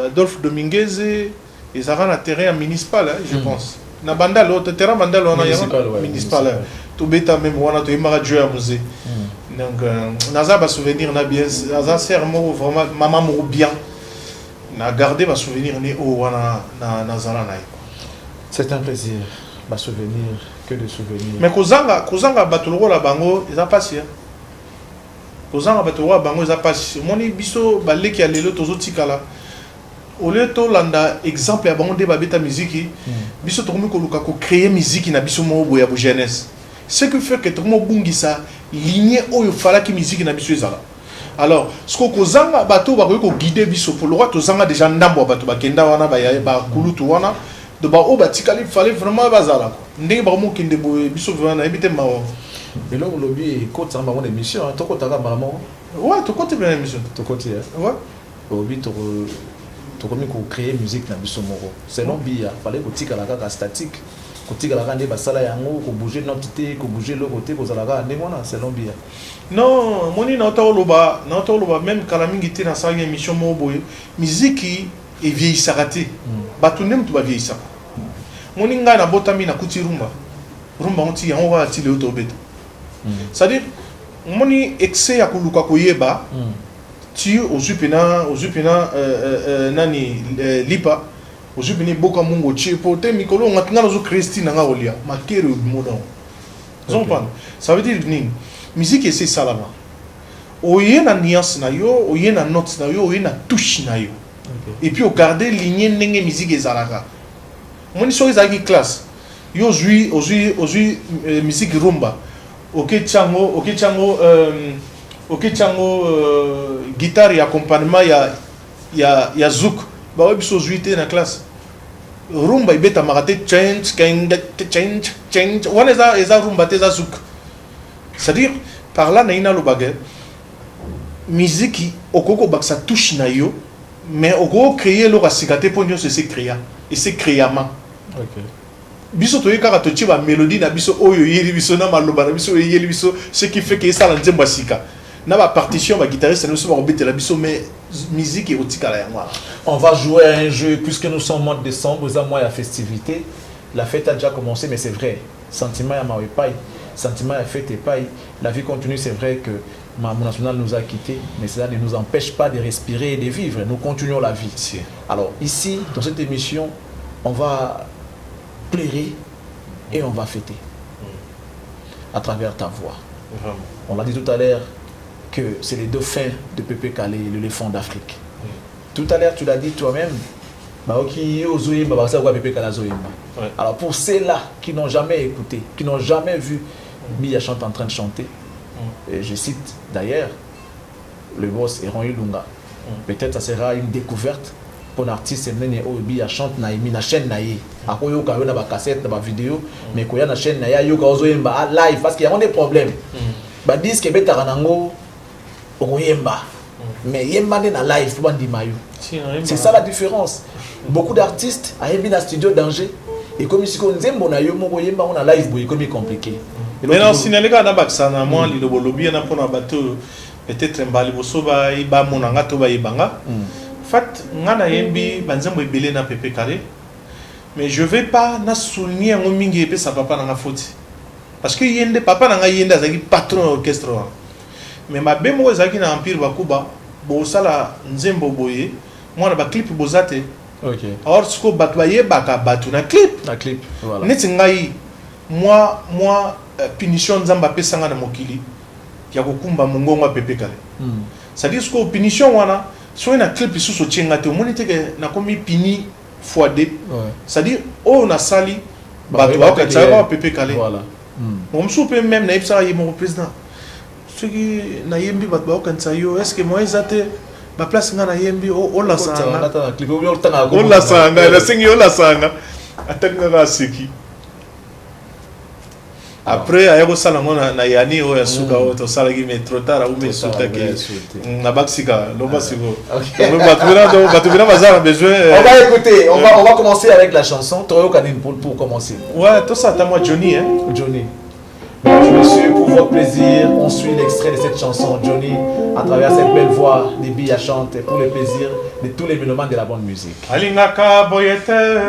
Speaker 5: Adolphe Dominguez et ça rend à terrain municipal je pense na banda l'autre terrain banda l'on a municipal to beta même wana to imara jouer à musée donc naza ba souvenir na bien naza sermo vraiment maman mo bien na garder ba souvenir ni o wana na zala na.
Speaker 2: C'est un plaisir, ba souvenir, que de souvenirs.
Speaker 5: Mais kozanga batuloko la bango eza pasi kozanga batuloko la bango eza pasi moni biso baleki ya lelo tozo tikala au lieu to landa exemple ya bango de babeta musique biso tokomi koluka ko créer musique na biso mo boya bo jeunesse ce qui fait que tokomo bungisa lignée oyo fala ki musique na biso ezala. Alors ce que kozanga bato ba ko guider biso pour le roi tozanga déjà ndambo bato bakenda wana ba kulutu wana de ba o batikali fallait vraiment bazala ndenge ba mo kende boye biso vana ebite mawo
Speaker 2: mais là le lobby côté ça ma émission to côté ka maman
Speaker 5: ouais to côté bien émission
Speaker 2: to côté
Speaker 5: ouais
Speaker 2: lobby to comme ko créer musique na biso moko c'est non bia fallait ko tikala ka statique ko tikala ka nde basala yango ko bouger l'entité ko bouger le côté ko zala ka ndenge wana c'est non bia
Speaker 5: non moni na toloba même kala mingi te na sa émission mo boye musique et vieillissaka te bato ndenge to ba vieillissaka moni ngai na botami na kuti rumba onti yango wa ti le to beta c'est-à-dire moni excès ya kuluka koyeba ti ozupina nani lipa ozupini boka mungo chi pote mikolo ngatinga no zo Christine nga olia makere modon zompan ça veut dire ni musique c'est ça là oye na nuance na yo oye na note na yo oye na touche na yo et puis au garder lignée ndenge musique ezalaka moni so ezaki classe yo zui musique rumba ok chango guitare et accompagnement ya zouk ba webiso zuité na classe rumba ibeta marate change wana eza rumba te za zouk c'est-à-dire par là na ina lo bagay musique okoko baksa touche na yo mais okoko créer lo rasikate ponyo c'est créa et c'est créama OK biso to yeka to chiba mélodie na biso oyo yeli biso na maloba na biso yeli biso ce qui fait que ça la nzemba sika na ba partition ba guitariste nous sommes obété la biso mais musique et otika la yango.
Speaker 2: On va jouer à un jeu puisque nous sommes au mois de décembre, aux mois de festivité. La fête a déjà commencé mais c'est vrai. Sentiment ya mawepai, sentiment ya fête et paille. La vie continue, c'est vrai que mon national nous a quittés, mais cela ne nous empêche pas de respirer et de vivre. Nous continuons la vie. Si. Alors ici, dans cette émission, on va pleurer et on va fêter à travers ta voix. Vraiment. On l'a dit tout à l'heure que c'est les dauphins de Pepe Kale, l'éléphant d'Afrique. Tout à l'heure, tu l'as dit toi-même. Alors pour ceux-là qui n'ont jamais écouté, qui n'ont jamais vu Bia chante en train de chanter, et je cite d'ailleurs le boss Eron Ilunga, peut-être ça sera une découverte pour l'artiste Mene Bia chante na emi na chaîne na ye. Akoyo ka na ba cassette na ba vidéo, mais ko ya na chaîne na ya yo ka ozoyemba live parce qu'il y a des problèmes. Ba disent que betara nango okoyemba. Mais yemba na live pour bandi mayo. C'est ça la différence. Beaucoup d'artistes a dans studio danger et comme si on nzembo na yo moko yemba on a live boy comme compliqué.
Speaker 5: Mais non signaler ka na baksana moi li lobolobi na pona bato peut-être mbali bosoba iba monanga to ba ibanga. Fait ngana yembi banzembo ebele na Pepe Kale. Mais je vais pas na souligner un mingi epé sa papa na faute. Parce que yende papa na yende azaki patron orchestre. Mais ma bemo ezaki na empire bakuba bo sala nzembo boye moi na ba clip bozate. OK. Alors ce que batwaye baka batu na clip.
Speaker 2: Na clip. Voilà.
Speaker 5: Neti ngai moi punition nzamba pesanga na mokili ya kokumba mongongo Pepe Kale. C'est-à-dire ce que punition wana so na clip sous tchenga te monite que na komi pini fois 2. C'est-à-dire, on a sali, bateau, Pépé Calé.
Speaker 2: Voilà.
Speaker 5: On soupe même, mon président. Ce qui n'a yembi, est-ce que moi, ils étaient. Ma place nga na yembi o la sanga o la sanga la singi o la sanga atanga ga siki après ayako sala ngona na yani o ya suka o to sala gi metro tara ou mesuta ke na baxika lo basiko batubira bazara besoin
Speaker 2: on va écouter on va commencer avec la chanson Toyo Kanine pour commencer.
Speaker 5: Ouais, tout ça t'as moi Johnny hein.
Speaker 2: Johnny. Monsieur, pour votre plaisir, on suit l'extrait de cette chanson Johnny à travers cette belle voix des billes à chanter pour le plaisir de tous les mélomanes de la bonne musique.
Speaker 5: Alingaka boyete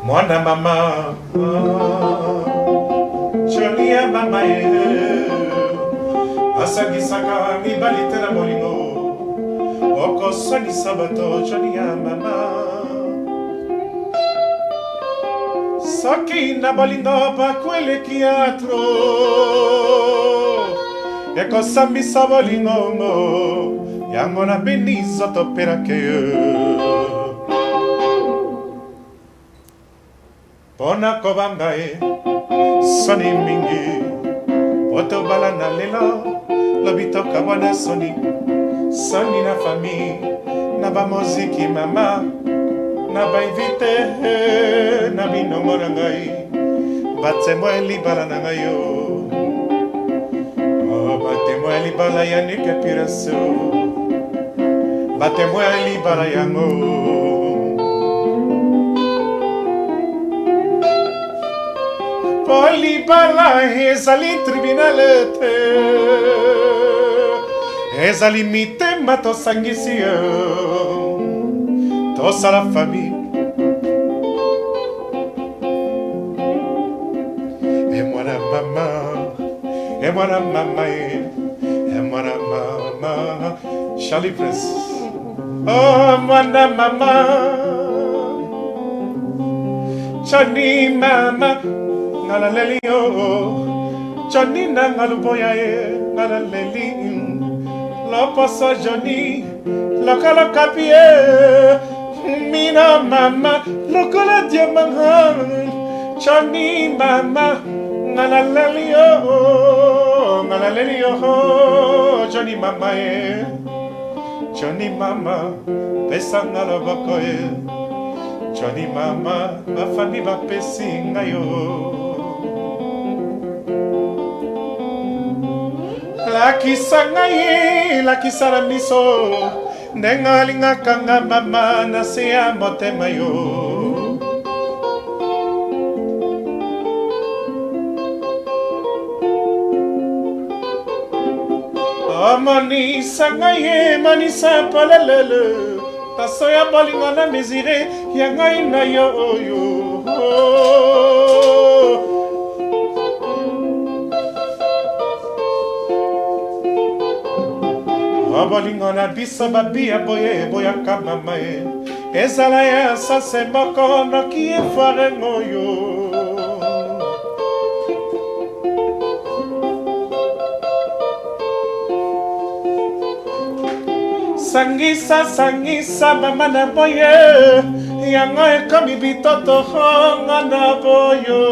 Speaker 5: Mwana mama Johnny ya mama Asagisaka mibali tena molingo Oko sani sabato Johnny ya mama Soki na bolingo bakwele kiatro Eko sambisa bolingo mo Yango na benizo topera ke Pona kobanga Soni mingi Poto bala na lelo Lobito kabwana soni Soni na fami Na ba moziki mama na ba invite na binongo na ngai batemo libala na ngai yo batemo libala ya nike piraso batemo libala yango polibala ezali tribunalete ezali mitema tosangisi yo tous à la famille et moi la maman et moi la maman et moi la maman Charlie Prince oh moi la maman Johnny mama ngala leli oh Johnny na ngaluboya ngala leli loposo Johnny lokala kapie Mina mama, lokola diamant, Johnny mama, ngala lelio, Johnny mama Johnny mama, pesa ngala bakoe, Johnny mama, ma famille va pesinga yo. Laki sangai, laki saramiso. Nengalinga kanga mama na sea motema yo Amani sangaye mani sapalele Tasoya balinga na mezire yangai na yo yo Abalinga na bisa babia boye boya kama ezala ya sase moko no ki fare ngoyo sangisa mama na boye yango ekomi bitoto honga na boyo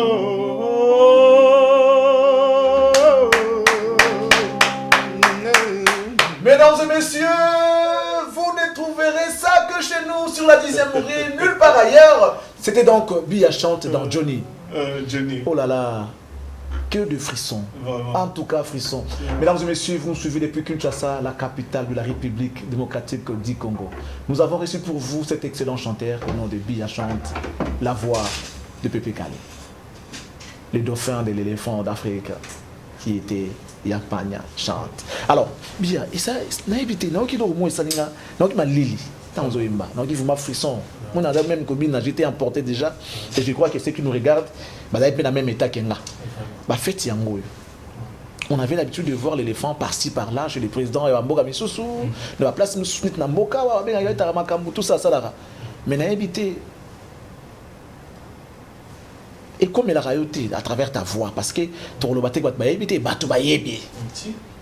Speaker 2: Mesdames et messieurs, vous ne trouverez ça que chez nous sur la 10e rue, nulle part ailleurs. C'était donc Bia chante dans Johnny.
Speaker 5: Johnny.
Speaker 2: Oh là là, que de frissons.
Speaker 5: Vraiment.
Speaker 2: En tout cas, frissons. Mesdames et messieurs, vous nous suivez depuis Kinshasa, la capitale de la République démocratique du Congo. Nous avons reçu pour vous cet excellent chanteur au nom de Bia chante, la voix de Pépé Calé, le dauphin de l'éléphant d'Afrique qui était Yapanya chante. Alors, bien, et ça, n'a évité, n'a aucun moment, ça n'a aucun lili, tant zoïmba, n'a aucun frisson. Moi, on a même combine, j'étais emporté déjà, et je crois que ceux qui nous regardent, bah, dans le même état qu'il y a. Bah, faites yango. On avait l'habitude de voir l'éléphant par-ci, par-là, chez les présidents, Mboka Misusu, de la place Misusu, Namboka, tout ça, ça là. Mais n'a évité. Et comme il a rayonné à travers ta voix, parce que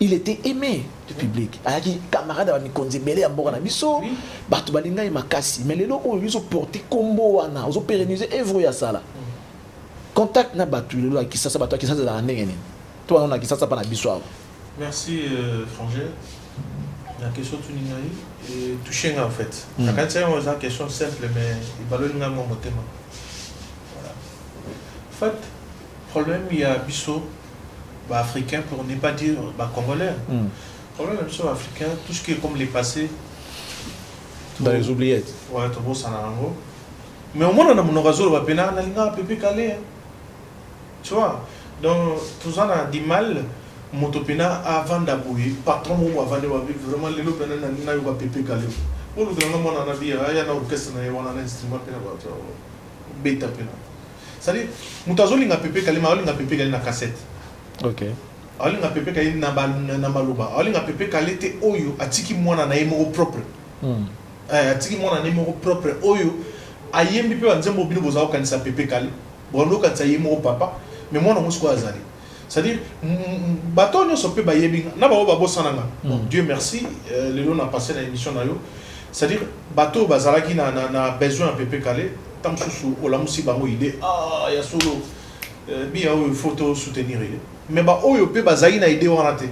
Speaker 2: il était aimé du public. Il y a camarade qui ont biso, batu balinga makasi, mais les locaux ils ont porté combo wana, ils ont pérennisé œuvre ya sala. Contact na batu le qui ça batu qui ça dans ndenge. Toi on a qui ça pas na biso.
Speaker 5: Merci Frangé. La question tu n'as et touché en fait. La question simple mais il va le dire mon thème. En fait, problème, il y a biso africain pour ne pas dire congolais. Problème, biso africain, tout ce qui est comme les passés.
Speaker 2: Dans les oubliettes.
Speaker 5: Ouais, tout beau, ça n'a rien. Mais au moins, on a mon oiseau, on a pénal, on a pépé calé. Tu vois, donc, tout ça, on a du mal. Mon topena avant d'abouiller, patron ou avant de vraiment les lopes, on a eu pépé calé. Pour le grand monde, on a dit, il y a un orchestre, on a un instrument, bêta pénal. C'est-à-dire, mutazoli nga pepe kali ma nga pepe kali na cassette.
Speaker 2: OK.
Speaker 5: Ali nga pepe kali na maluba. Ali nga pepe kali te oyo atiki mwana na yemo propre. Atiki mwana na yemo propre oyo ayembi pe wanzembo bino bozao kanisa pepe kali. Bondo kanisa yemo papa, mais mwana musko azali. C'est-à-dire bato nyo sope ba yebi na ba bosana nga. Dieu merci, le long a passé dans l'émission na yo. C'est-à-dire bato bazalaki na besoin pepe kali. Tant sous au la musique bango idée il y a solo bien une photo soutenir mais ba oyo pe bazali na idée wana te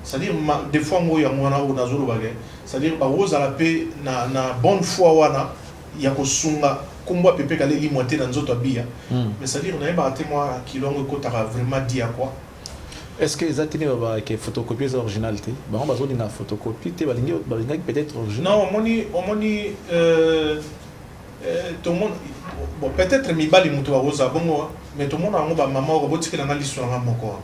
Speaker 5: c'est-à-dire des fois ngo ya mwana o nazolo bagay c'est-à-dire ba roza la pe na bonne foi wana ya ko sunga kombo pepe kale li monter dans nzoto bia mais c'est-à-dire na ba témoin qui longo ko ta vraiment dit à quoi
Speaker 2: est-ce que les ateliers va que photocopier originalité ba on bazoli na photocopie te balingi peut-être original
Speaker 5: non omoni tout le monde bon peut-être mi bali mutu wa rosa bongo mais tout le monde a ba maman roboti que na l'histoire na moko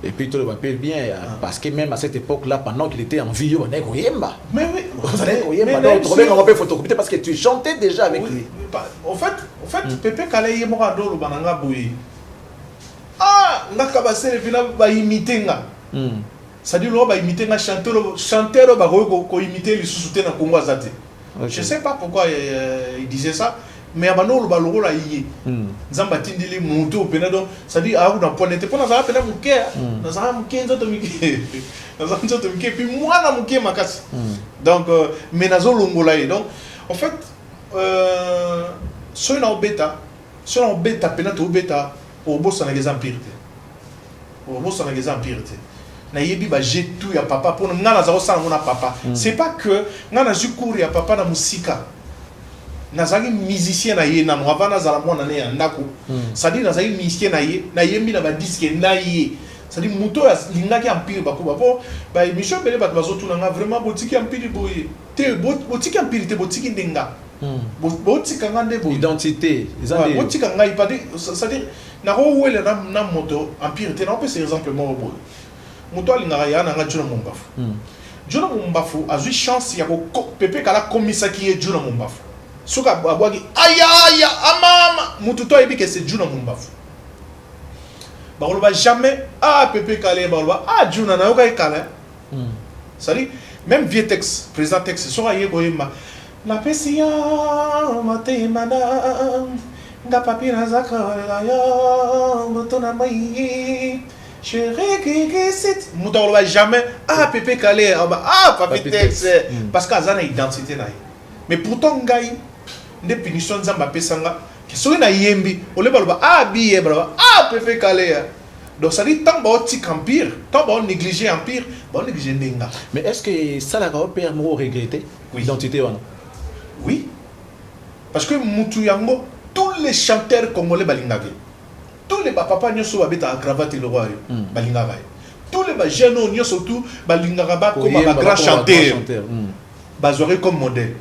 Speaker 2: et puis tout le monde bien parce que même à cette époque-là pendant qu'il était en vie on est Koyemba
Speaker 5: mais oui
Speaker 2: on peut photocopier parce que tu chantais déjà avec lui
Speaker 5: en fait Pepe Kale yemora do lo bananga boyi ngaka basele vina ba imiter nga ça dit lo ba imiter nga chanteur ba ko imiter li susute na Congo azate. Je ne sais pas pourquoi il disait ça, mais abano le baloro la yé. Nzamba tindili muto penado, ça dit ah ou dans point n'était pas dans un pena muke, dans un muke nzoto muke, dans un nzoto muke puis moi na muke makasi. Donc mais nazo longola y donc en fait sur na beta penato beta au boss na les empires. Au boss na les empires. Na yebi ba j'ai tout ya papa pour ngana za osala ngona papa c'est pas que ngana jukuri ya papa na musika nazali musicien na ye na mwavana za la mwana ne ya ndako ça dit nazali musicien na yembi na ba disque na ye ça dit muto ya lingaki empire ba ko ba po ba émission bele ba bazo tuna nga vraiment botiki empire boye te botiki empire te botiki ndenga botiki ngande bo
Speaker 2: identité
Speaker 5: botiki ngai pas ça dit na ro wele na moto empire te na peut c'est exemple mo boye moto alingaka ya na nga Juna Mombafu. Juna Mombafu a eu chance ya ko Pepe Kala komisa ki e Juna Mombafu. Soka abwaki aya amama mutu to ebi que c'est Juna Mombafu. Ba oloba jamais Pepe Kala ba oloba Juna na yoka Kala. Ça dit même vieux texte président texte soka ye boyema la pesia matemana nga papira zakala ya motona mai chérie qui c'est muto va jamais Pepe Kale papi texte parce que azana identité na mais pourtant ngai nde punition nzamba pesanga que so na yembi ole baloba biye baloba Pepe Kale donc ça dit tant ba oti empire tant ba négliger empire ba négliger ndenga
Speaker 2: mais est-ce que ça la père mo regretter identité wana
Speaker 5: oui parce que mutu yango tous les chanteurs congolais balingaki tous les papas nyoso babeta cravate le roi balingaka tous les jeunes nyoso surtout balingaka ba comme ba grand chanteur bazoré comme modèle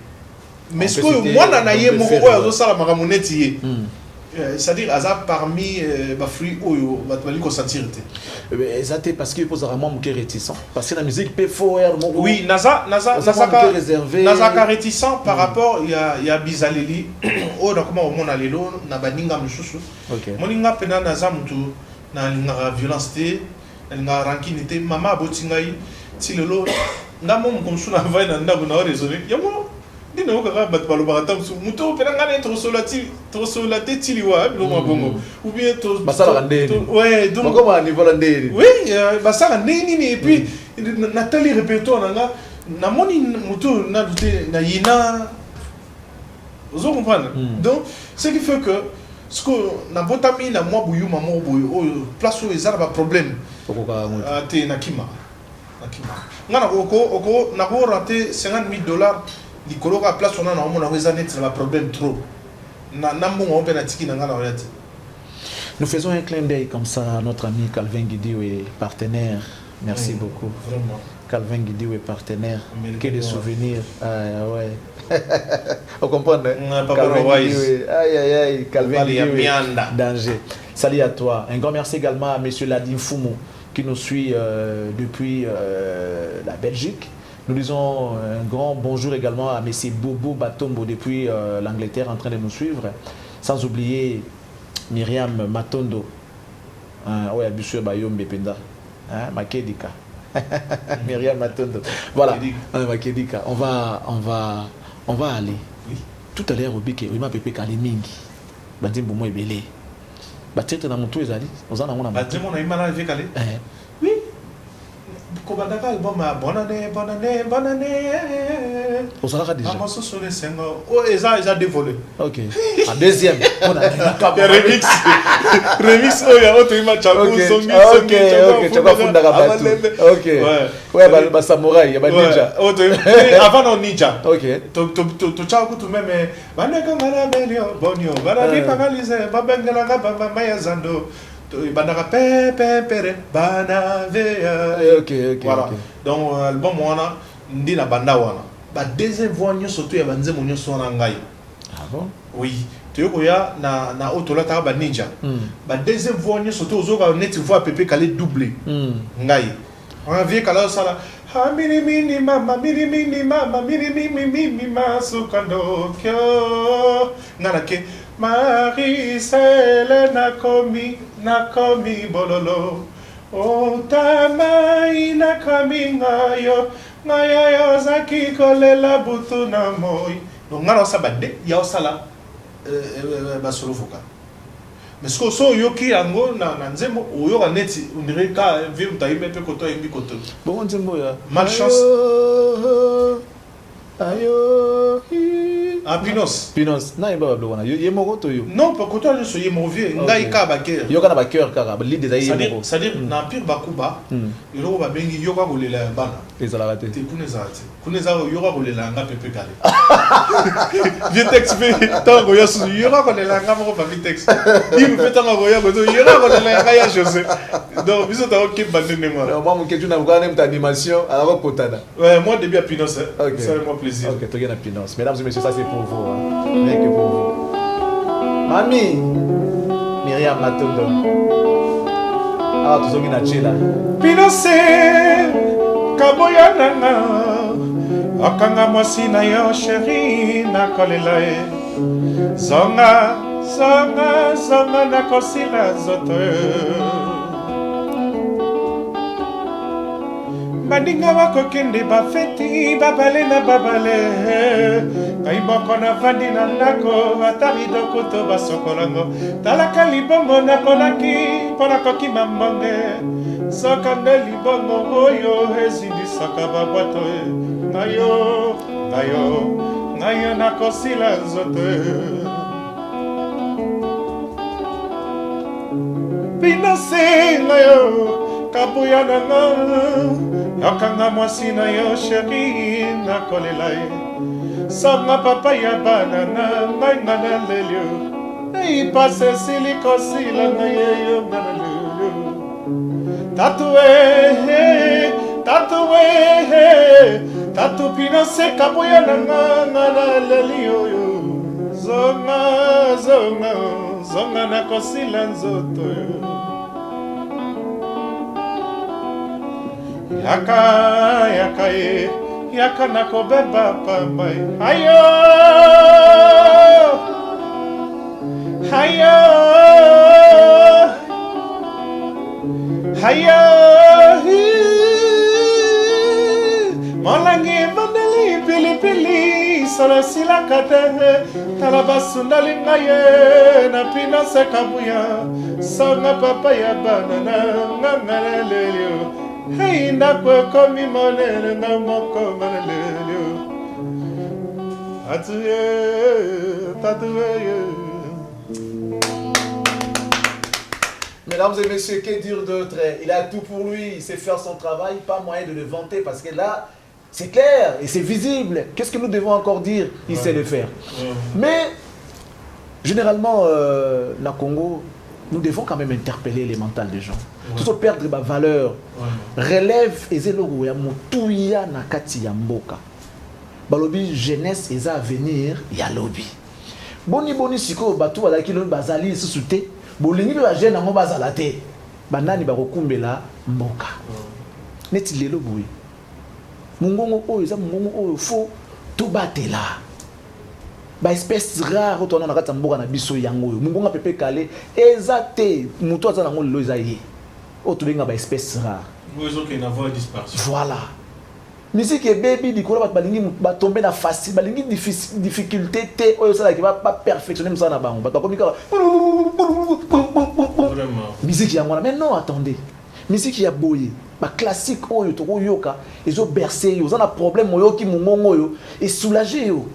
Speaker 5: mais ce que moi na yé moko oyo zo sala makamuneti yé c'est-à-dire azar parmi ba fruit oyo ba bali ko sentir té
Speaker 2: exacté parce que pose vraiment mon réticent parce que la musique peut faire
Speaker 5: oui naza réticent par rapport il y a Bizaleli o na comment on a lelo na baninga mususu moninga pena naza mutu na linga violence té na rancune té mama botingai ti lelo ndamo comme suna vai na ndako na raisonner yamo dino kaka bato balobaka ntango mosusu moto mpena ngai na tokosola te tiliwa biloko mabongo ou bien
Speaker 2: basalaka ndeni
Speaker 5: ouais donc
Speaker 2: bakoma niveau la ndeni
Speaker 5: oui basalaka ndeni nini et puis natali répertoire na nga namoni moto nadu te na yina ozo comprendre donc ce qui fait que ce que nabotami na mwa buyuma moko boye oyo place oyo eza na baproblème te nakima nga nako rate $50,000 likolo ka place wana na omona eza neti na baproblème trop na mbongo mpe natiki na nga na oya te.
Speaker 2: Nous faisons un clin d'œil comme ça à notre ami Calvin Guidiwe, partenaire. Merci beaucoup.
Speaker 5: Vraiment.
Speaker 2: Calvin Guidiwe, partenaire. Que des souvenirs. Ouais. On comprend, hein? Calvin Guidiwe. Aïe, Calvin Guidiwe. Danger. Salut à toi. Un grand merci également à M. Ladim Fumo qui nous suit depuis la Belgique. Nous disons un grand bonjour également à M. Bobo Batombo depuis l'Angleterre en train de nous suivre. Sans oublier Myriam Matondo. Oui, bien sûr, Bayom Bependa. Makedika. Myriam Matondo. Voilà, Makedika. On va aller. Oui. Tout à l'heure, au Biké, il m'a pépé Kalimingi. Badim Boumou et Belé. Batim, tu as mon tour, Zali. On en a mon amour.
Speaker 5: Badim, on a eu mal à Kalé. Oui. Kobandaka album bonne année.
Speaker 2: On s'en a déjà.
Speaker 5: Ah, sur les 5 ans. Oh, ils ont dévolé.
Speaker 2: Ok. En deuxième.
Speaker 5: Remix. Remix, oh, il y a autre image.
Speaker 2: Ok, tu vas fondre la ok. Ouais, bah, samouraï, il y a ninja.
Speaker 5: Avant, on ninja.
Speaker 2: Ok.
Speaker 5: Tu as tout même. Bonio, Baradi Paralysé, Babengala, Bamayazando. Bandara pere
Speaker 2: ok.
Speaker 5: Voilà. Donc album wana ndi na banda wana. Ba deuxième voix nyo surtout ya banze monyo sona ngai.
Speaker 2: Ah bon?
Speaker 5: Oui. Teyoko ya na otola ta ba ninja. Ba deuxième voix nyo surtout ozoka net voix pepe kale doublé. Ngai. On vie kala sala. Ha mini mama sukando kyo. Ngana ke Marie-Celle nakomi bololo Otamai nakomi ngayo zaki kolela butu na moi. Donc ngana osabade ya osala basolo voka. Mais ce que so yoki yango na nzembo oyoka neti ondire ka vie mutaime pe koto yimbi koto.
Speaker 2: Bon nzembo ya
Speaker 5: malchance.
Speaker 2: Ayo.
Speaker 5: Ah, Pinos.
Speaker 2: Na yeba bablo wana. Ye moko to yo.
Speaker 5: Non, pas koto le so ye mauvais. Ngai ka ba cœur.
Speaker 2: Yo kana ba cœur kaka, li des ayi moko.
Speaker 5: C'est-à-dire na pire bakuba. Yo ba bengi yo ka kolela bana.
Speaker 2: Ezala raté.
Speaker 5: Te kuneza ati. Kuneza yo ka kolela nga pepe kale. Vieux texte fait tango yo su yo ka kolela nga moko ba texte. Il me fait tango yo gozo yo ka kolela nga ya José. Donc biso ta ok bandene moi.
Speaker 2: Moi mon ketu na ngana mta animation alors potana.
Speaker 5: Ouais, moi début à Pinos. Ça
Speaker 2: fait
Speaker 5: moi plaisir.
Speaker 2: OK, to gena Pinos. Mesdames et messieurs, ça c'est pour vous. Rien que pour vous. Mami Myriam Matondo. Ah, tu zogi na chela.
Speaker 5: Pinose kaboya nanga. Akanga mwasi na yo chéri na kolela e. Zonga na kosila zoto. Bandinga bakokende bafeti babale na babale kai moko na vandi na ndako atari doko to basokolango talaka libongo na konaki pona koki mamonge soka nde libongo oyo ezindisaka babwato ngayo nakosila nzoto Pinose ngayo kabuya nanga Yakanga mwasi na yo chéri na kolela e Sanga papa ya banana ngai ngana lelio Ei pase siliko sila na yo ngana lelio Tatu Pinose kabuya ngana lelio Zonga na kosila nzoto yo Yaka nako beba pambai Hayo Molangi vandali pili misolo esilaka te tala basundali ngai ye na pina sekabuya songa papa ya bana na ngangalelelio hei ndako ekomi monene nga moko malelelio atuye tatuye.
Speaker 2: Mesdames et messieurs, que dire d'autre? Il a tout pour lui, il sait faire son travail, pas moyen de le vanter parce que là, c'est clair et c'est visible. Qu'est-ce que nous devons encore dire? Il sait le faire. Mais, généralement, dans le Congo, nous devons quand même interpeller les mentales des gens. Tout ça perdre ma valeur. Relève et zélogo ya mutouya na kati ya mboka. Balobi jeunesse et avenir ya lobby. Boni siko batu wala kilo bazali susute. Bolingi ba jeune ngo bazala te. Banani ba kokumbela mboka. Neti lelo boye. Mungongo oyo eza mungongo oyo fo to batela. Ba espèce rare to na kati mboka na biso yango oyo. Mungongo pepe kale eza te muto aza nango lelo eza ye. O to benga ba espèce rare.
Speaker 5: Vous qui n'avez dispersion.
Speaker 2: Voilà. Musique et baby di kola balingi ba tomber na facile balingi difficulté te oyo sala ki ba perfectionner ça na bango ba komika
Speaker 5: vraiment
Speaker 2: musique ya mwana mais non attendez musique ya boye ba classique oyo to yoka ezo bercer yo za na problème oyo ki mungongo yo et soulager yo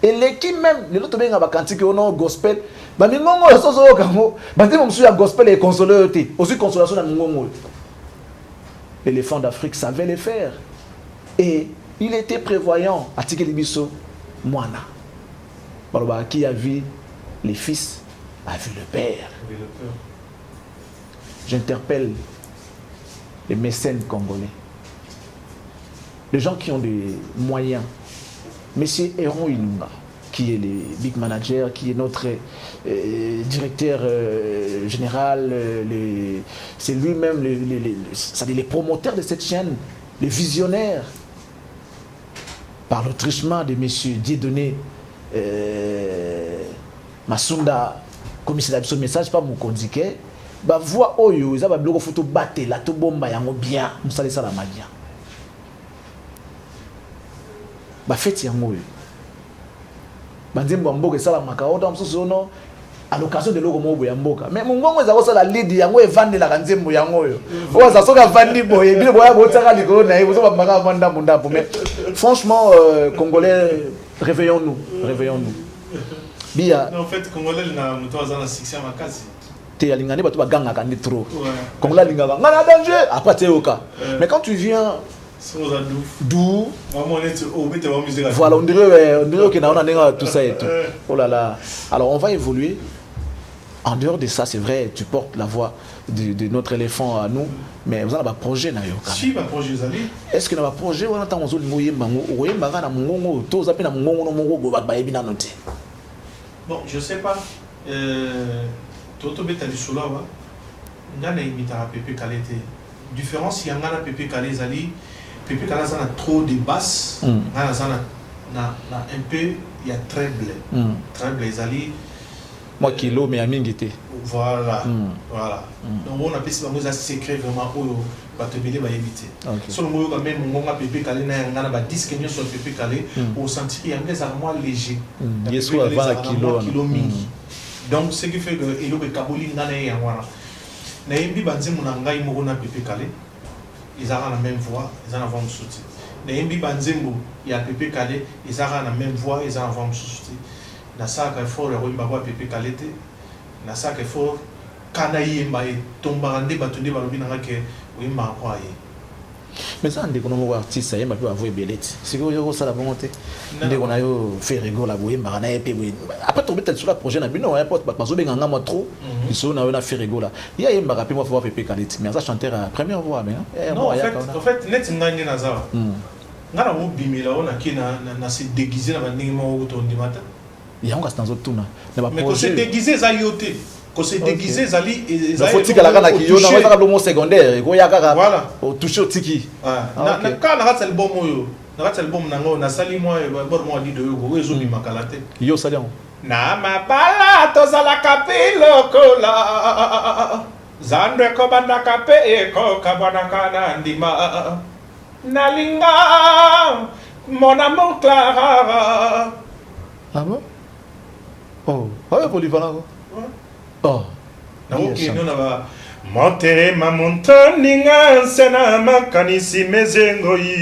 Speaker 2: et l'équipe même les autres benga ba cantique ono gospel ba mingongo yo sozo yoka mo ba ndimo msu ya gospel et consoler te aussi consolation na mungongo yo. L'éléphant d'Afrique savait le faire. Et il était prévoyant. Atike Libiso, Moana. Qui a vu les fils, a vu le père. J'interpelle les mécènes congolais. Les gens qui ont des moyens. Monsieur Héron Ilunga, qui est le big manager, qui est notre directeur général, c'est lui-même les promoteurs de cette chaîne, les visionnaires, par le truchement de M. Dieudonné Masunda, comme il a dit ce message, pas mon condike, bah voix oyo, ils ont bloqué photo batté, la to bomba yango bien, nous salé ça la magia. Bah faites yango yo. Banzembo mboka sala makaota msusu no à l'occasion de logo mobo ya mboka mais mungongo za kosala lead yango evandela kanzembo yango yo oza soka vandi boye bile boya botaka likolo na yezo ba maka vanda munda mais franchement congolais réveillons-nous bia
Speaker 5: en fait congolais na muto azana 6e makazi
Speaker 2: te alingani bato baganga kandi trop congolais lingaba ngana danger après te oka mais quand tu viens d'où voilà on dirait que on a tout ça et tout. Oh là là. Alors on va évoluer. En dehors de ça, c'est vrai, tu portes la voix de notre éléphant à nous, mais vous avez un projet na yo.
Speaker 5: Si un projet zali.
Speaker 2: Est-ce que na projet on attend on moye bango, oye banga na mungongo, to zapi na mungongo no mongo ba yebi na noté.
Speaker 5: Bon, je sais pas. Toto betali sulawa. Ngana imita Pepe Kalete. Différence il y a ngana Pepe Kalete zali. Pepe Kalete a trop de basses. Ngana zana na un peu il y a treble. Treble zali.
Speaker 2: Moi kilo mais amingité.
Speaker 5: Voilà. Voilà. Donc on appelle ça un secret vraiment où batebele va éviter. Sur le mot quand même mon Pepe Kalete na ngana ba disque nyo sur Pepe Kalete au sentir il y a des armoires légers.
Speaker 2: Yeso avant kilo
Speaker 5: mingi. Donc ce qui fait que il y a kaboli ngana ya ngwana. Na yembi banzimu na ngai moko na Pepe Kalete. Ils ont la même voix, ils ont la voix soutien. Les Mbi Banzembo, il y a Pepe Kalete, ils ont la même voix, ils ont la voix soutien. Nasa ka fort le roi Pepe Kalete, nasa ka fort kanayi mbaye tombarande batunde balobi nanga ke oyimba kwaye.
Speaker 2: Mais ça ndeko no artiste yemba pe avoye belete. Siko yo sala bonté. Ndeko na yo fait rigolo la boyemba na epé. Après tomber tel sur la projet na bino importe pas bazo benga ngama trop. Ils sont na fait rigolo là. Il y a yemba rapidement faut voir Pepe Kalete. Mais ça chanteur à première voix mais
Speaker 5: non en fait net ngani na za. Ngana mo bimela ona kina na se déguiser na bandingi mo to ndimata.
Speaker 2: Il y a un dans autre tourna.
Speaker 5: Mais quand c'est déguisé ça yoté. Quand c'est déguisé zali
Speaker 2: il faut tika la kana ki yo na wata ka mo secondaire ko ya kaka
Speaker 5: voilà
Speaker 2: au toucher au tiki.
Speaker 5: Na kana ka sel bon moyo. Na ka sel bon nango na sali moi bor mo di do yo go ezo mi makalate.
Speaker 2: Yo sali on.
Speaker 5: Na mabala to sala kapilo kola. Zandwe ko banda kape ko kabana kana ndima. Nalinga mon amour Clara.
Speaker 2: Ah bon? Oh, ouais, polyvalent. Oh.
Speaker 5: Ok, non, là-bas. Motema montoninga nsena makanisi mezengoi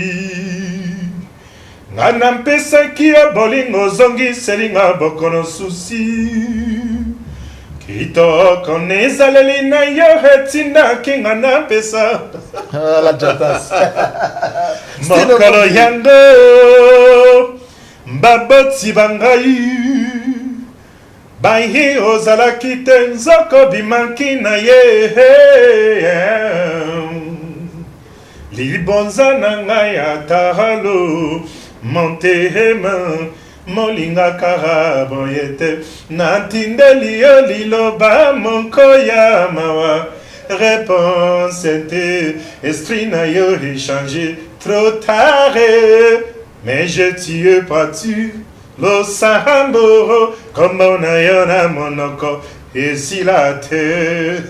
Speaker 5: ngana mpesaki ya bolingo ozongiselinga bokono susi kitoko nezaleli na yo etindaki nga napesa
Speaker 2: La jatas.
Speaker 5: mokolo yango baboti bangai bayi ozalaki te nzoko bimaki na ye libonza na ngai atalo montema molingaka boye te natindeli yo liloba moko ya mawa réponse te esprit na yo échangé trop tard mais je t'y ai pas tu lo sambo comme on a yo na monoko et si la terre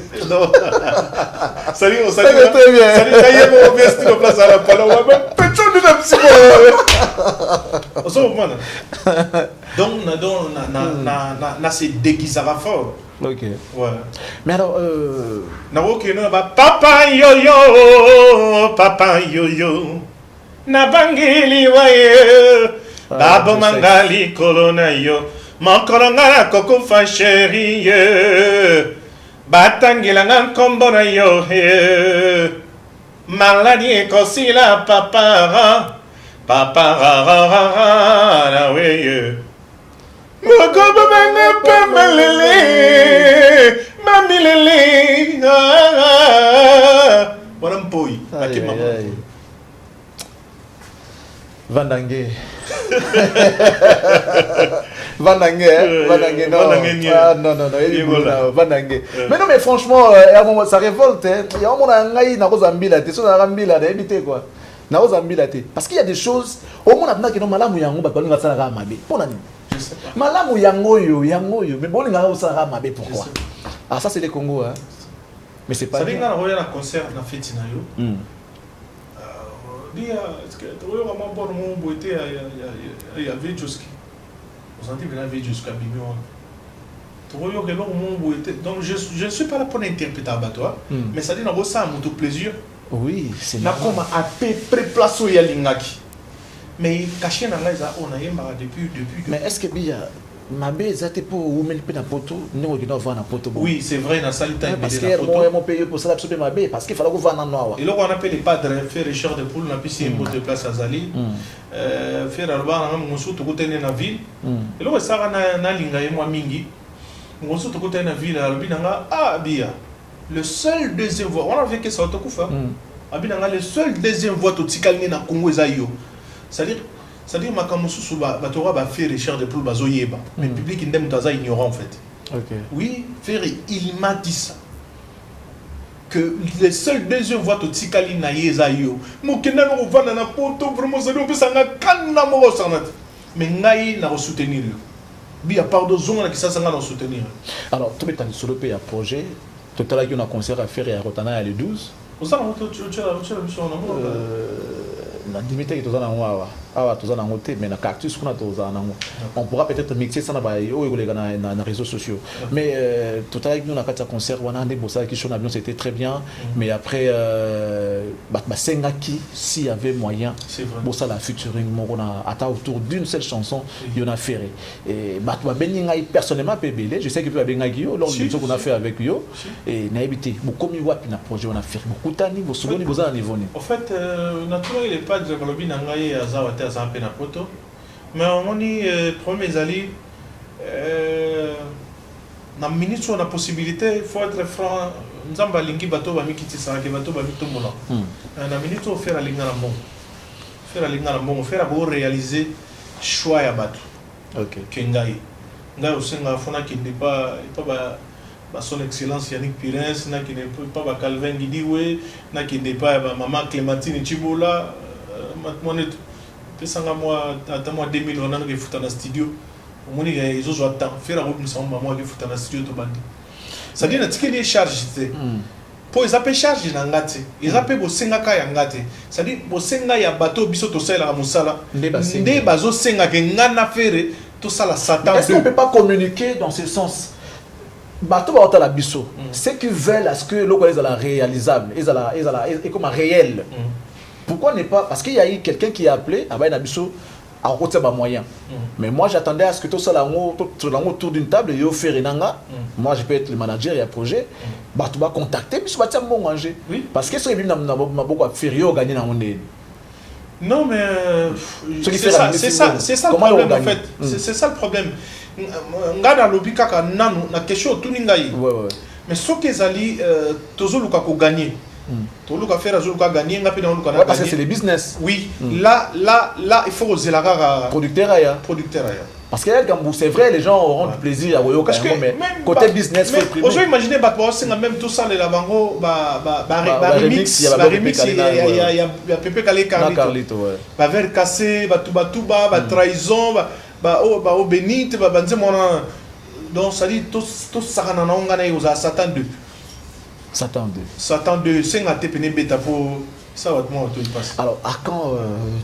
Speaker 5: salut
Speaker 2: très bien
Speaker 5: salut ça y est mon bien style place à la parole personne ne n'a psycho on se voit donc na c'est déguisara fort.
Speaker 2: Ok.
Speaker 5: Ouais.
Speaker 2: Mais alors,
Speaker 5: papa yo na bangili waye babo mangali kolona yo mokolo ngana koko fa chérie batangila nkombo na yo maladie ekosila papa na weye mokobo banga pamalele mamilele wana mpoi akimama
Speaker 2: Vandangue. Vandangue, non. Ah, non, Vandangue. Mais non, mais franchement, ça révolte. Il y a un moment où il y a des quoi. Parce qu'il y a des choses, au moins, il y a malamu yango bakoli nga sala mabe. Pona nini?
Speaker 5: Je sais pas.
Speaker 2: Malamu yango yo, mais bon nga sala mabe pourquoi? Ah ça c'est les Congo hein. Mais c'est pas.
Speaker 5: Ça dit nga roya na concert na fête na yo. Est-ce que tu vois vraiment bon mon beauté il y avait Joski. Vous entendez bien avec Joski Bimio. Tu vois que mon beauté. Donc je ne suis pas là pour interpréter à toi, mais ça dit na ça mon tout plaisir.
Speaker 2: Oui, c'est
Speaker 5: na comme à peu près place où il y a lingaki. Mais caché na là on a yemba depuis.
Speaker 2: Mais est-ce que bien Mabé zate pour oumer pe na poto ningo kina vana poto.
Speaker 5: Oui, c'est vrai na salita
Speaker 2: parce que moi mon pays pour ça absolument Mabé parce qu'il fallait que vana noa.
Speaker 5: Et là on appelle les padres faire recherche de poule na piscine pour de place à Zali. Faire alba na musu to kutene na ville. Et là ça na linga ye moi mingi. Musu to kutene na ville albi nanga bia. Le seul deuxième voix, on a vu que ça te coufa. Abi nanga le seul deuxième voix to tikalni na Congo zayo. C'est-à-dire makamusu suba batora ba faire recherche de poule bazoyeba. Mais le public indem taza ignorant en fait.
Speaker 2: OK.
Speaker 5: Oui, Ferry, il m'a dit ça. Que les seuls deuxième voix to tikali na yezayo. Mokena no vana na poto vraiment ça on peut ça na kana mo sanat. Mais ngai na soutenir. Bi à part de zone na qui ça nga na soutenir.
Speaker 2: Alors, tout est en solo pays à projet. Total a un concert à faire à Rotana le 12.
Speaker 5: Vous savez tu
Speaker 2: la limite est aux awa tous en côté mais na cactus qu'on a tous en on pourra peut-être mixer ça na réseaux sociaux mais tout à l'heure nous on a fait un concert on a des bossa qui sont avion c'était très bien mais après Sengaki s'il y avait moyen bossa la featuring on a atteint autour d'une seule chanson il y en a fait et personnellement PBL je sais que peut avoir Guillaume lors du qu'on a fait avec yo et na évité beaucoup mieux wapi na projet on a fait beaucoup tani vos secondes niveau
Speaker 5: en fait naturellement il est pas de lobby nangaye azawate azampe na poto mais on dit premier ali na minute on a possibilité faut être franc nzamba lingi bato ba mikiti sa ke bato ba mitombola na minute on faire linga na mbongo faire abo réaliser choix ya bato
Speaker 2: OK
Speaker 5: kengai ngai osenga fona ki n'est pas son excellence Yannick Pirens na qui n'est pas Calvin Guidiwe na qui n'est pas maman Clémentine Chibola matmonet pesanga moi ata moi 2000 on a que futa na studio moni ils ont attend faire la route nous sommes maman que futa na studio to bandi ça dit na tikeli charge pour ils appellent charge n'angate ils appellent bosenga ka yangate c'est-à-dire bosenga ya bateau biso to sala musala nde bazo senga ke ngana faire tout ça la Satan.
Speaker 2: Est-ce qu'on peut pas communiquer dans ce sens? Bateau va la biso ceux qui veulent à ce que l'eau est réalisable et comme réel. Pourquoi n'est pas parce qu'il y a eu quelqu'un qui a appelé à Bainabiso à côté de moyen. Mais moi j'attendais à ce que tout ça là autour d'une table et faire renanga. Moi je peux être le manager et un projet. Bah tu vas contacter puis tu vas bon manger. Oui. Parce que ce qui est bien beaucoup à faire gagner dans mon aide.
Speaker 5: Non mais c'est ça le problème en fait. C'est ça le problème. Ngana lobika ka nanu na question tout ningai. Mais ce qu'ils allaient toujours le cas gagner. Tout le cas faire le cas gagner n'a pas dans le cas.
Speaker 2: Parce que c'est le business.
Speaker 5: Oui. Là il faut oser la
Speaker 2: producteur. Parce que c'est vrai, les gens auront du plaisir à voir mais côté business, il faut primer.
Speaker 5: Aujourd'hui, imaginez, c'est même tout ça, les lavango, remix, il y a Pepe Calé Carlito. Verre cassé, Tuba, trahison, Bénite, donc ça dit tout ça, on a Satan 2. Satan 2, c'est un TPN bêta pour ça, va te passer.
Speaker 2: Alors, à quand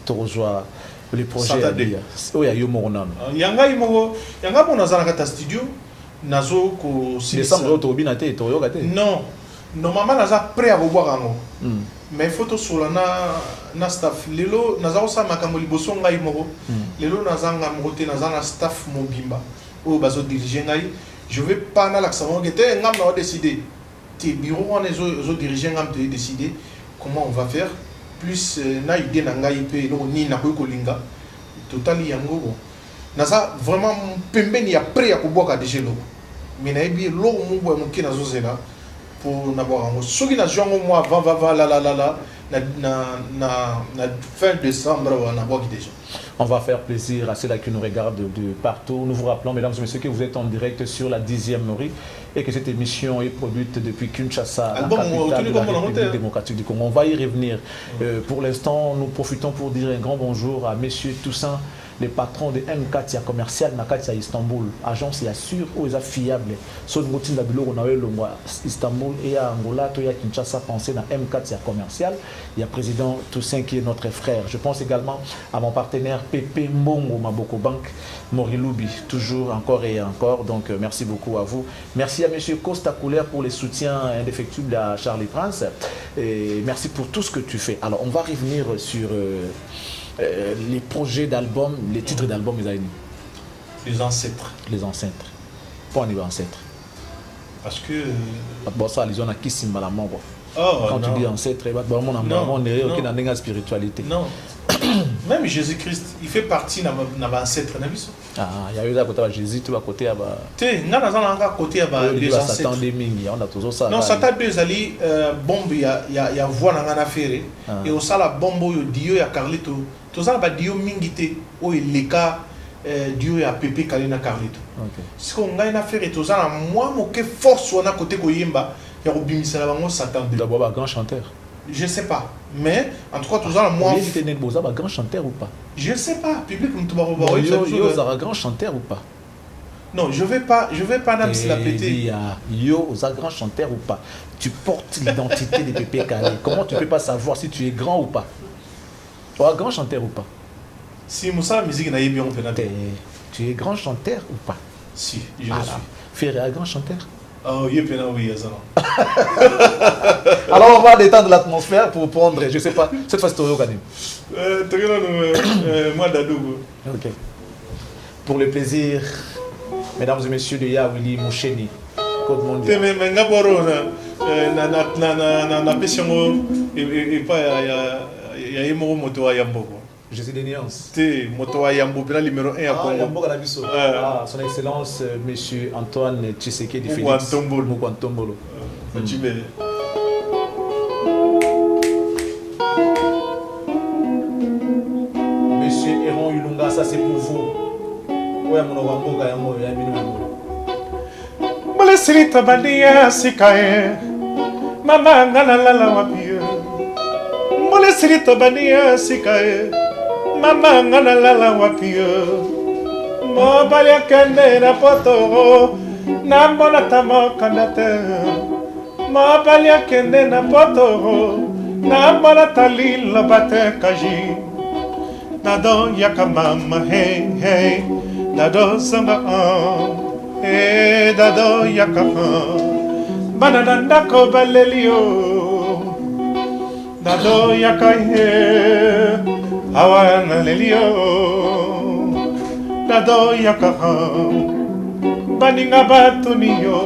Speaker 2: tu rejoins les projets il y a eu mon nom.
Speaker 5: Yanga bon dans studio nazo ko
Speaker 2: décembre to binate to yo gate.
Speaker 5: Non normalement naza prêt à boire ngo. Mais photo sur na staff lelo naza osa makambo liboso ngai moko. Lelo naza ngamote naza na staff mobimba. O bazo diriger ngai. Je vais pas na l'accent gete ngam na décider. Tes bureaux on les diriger ngam te décider comment on va faire. Plus na idée na ngai pe no ni na ko linga totali yango bo naza vraiment pembeni ya prêt ya koboka déjà lo mais na ebi lo mo bo mo kina zo zela pour na boire ngo soki na jongo moi va la na fin décembre na boire déjà.
Speaker 2: On va faire plaisir à ceux-là qui nous regardent de partout. Nous vous rappelons, mesdames et messieurs, que vous êtes en direct sur la 10e rue et que cette émission est produite depuis Kinshasa, la capitale de la République démocratique du Congo. On va y revenir. Pour l'instant, nous profitons pour dire un grand bonjour à messieurs Toussaint, les patrons de M4 commercial Nakatia Istanbul, agence sûre ou fiable. Son routine de Istanbul et à Angola, Toya Kinshasa, pensez dans M4 commercial. Il y a président Toussaint qui est notre frère. Je pense également à mon partenaire Pepe Mbongo Maboko Bank, Moriloubi, toujours encore et encore. Donc merci beaucoup à vous. Merci à monsieur Costa Couler pour les soutiens indéfectibles à Charlie Prince. Et merci pour tout ce que tu fais. Alors on va revenir sur les projets d'albums, les titres d'albums,
Speaker 5: les ancêtres.
Speaker 2: Les ancêtres. Pourquoi on est ancêtre?
Speaker 5: Parce que.
Speaker 2: Bon, ça, ils ont acquis Simbalamon. Quand
Speaker 5: non.
Speaker 2: Tu dis ancêtre, on est aucune dans la spiritualité.
Speaker 5: Non. Même Jésus-Christ, il fait partie de l'ancêtre.
Speaker 2: Ah, il y a eu à côté de Jésus, tout à côté de.
Speaker 5: Tu sais, à côté des ancêtres.
Speaker 2: On a toujours ça.
Speaker 5: Non, Satan 2 ali bombe il y a voix dans la affaire et au sala bombe yo dio ya Carlito. Tout ça ba dio mingité o leka dio ya Pepe Kalina Carlito. OK. Si on a une affaire et tout ça moi mo que force on a côté ko yemba ya obimisa la bango Satan 2.
Speaker 2: D'abord grand chanteur.
Speaker 5: Je sais pas. Mais en tout cas tout ça moi
Speaker 2: il était Boza grand chanteur ou pas?
Speaker 5: Je sais pas, public
Speaker 2: yo un grand chanteur ou pas?
Speaker 5: Non, je vais pas même se la péter.
Speaker 2: Yo, aux grand chanteur ou pas? Tu portes l'identité de Pepe Kalé. Comment tu peux pas savoir si tu es grand ou pas? Tu es grand chanteur ou pas?
Speaker 5: Si Moussa la musique n'a bien
Speaker 2: tu es grand chanteur ou pas?
Speaker 5: Si, je le suis.
Speaker 2: Ferré grand chanteur?
Speaker 5: Oh, oui, ça.
Speaker 2: Alors on va détendre l'atmosphère pour prendre, je sais pas, cette fois c'est au Kadim.
Speaker 5: Moi d'Adogo.
Speaker 2: OK. Pour le plaisir, mesdames et messieurs de Yawili Moucheni, Code Mondial.
Speaker 5: Mais ngaboro na pessiongo et pas ya yemo moto ya Yamboko.
Speaker 2: Je suis des nuances.
Speaker 5: T moto ya Yambo pela numéro 1 à Congo.
Speaker 2: Yambo la biso. Son excellence monsieur Antoine Tshisekedi Félix Mukwantombolo.
Speaker 5: Fatime.
Speaker 2: Monsieur Héron Yulunga, ça c'est pour vous.
Speaker 5: Malesirita bandia sikae mama ngalala wapie Malesirita bandia sikae mama ngalala wapie Mobalia kende na poto na mbona tamo kandate mabali akende na poto na malatali lobate kaji nado yakamama hey hey nado sanga dado yakaha banananda ko balelio nado yakahe awana lelio nado yakaha baninga batuniyo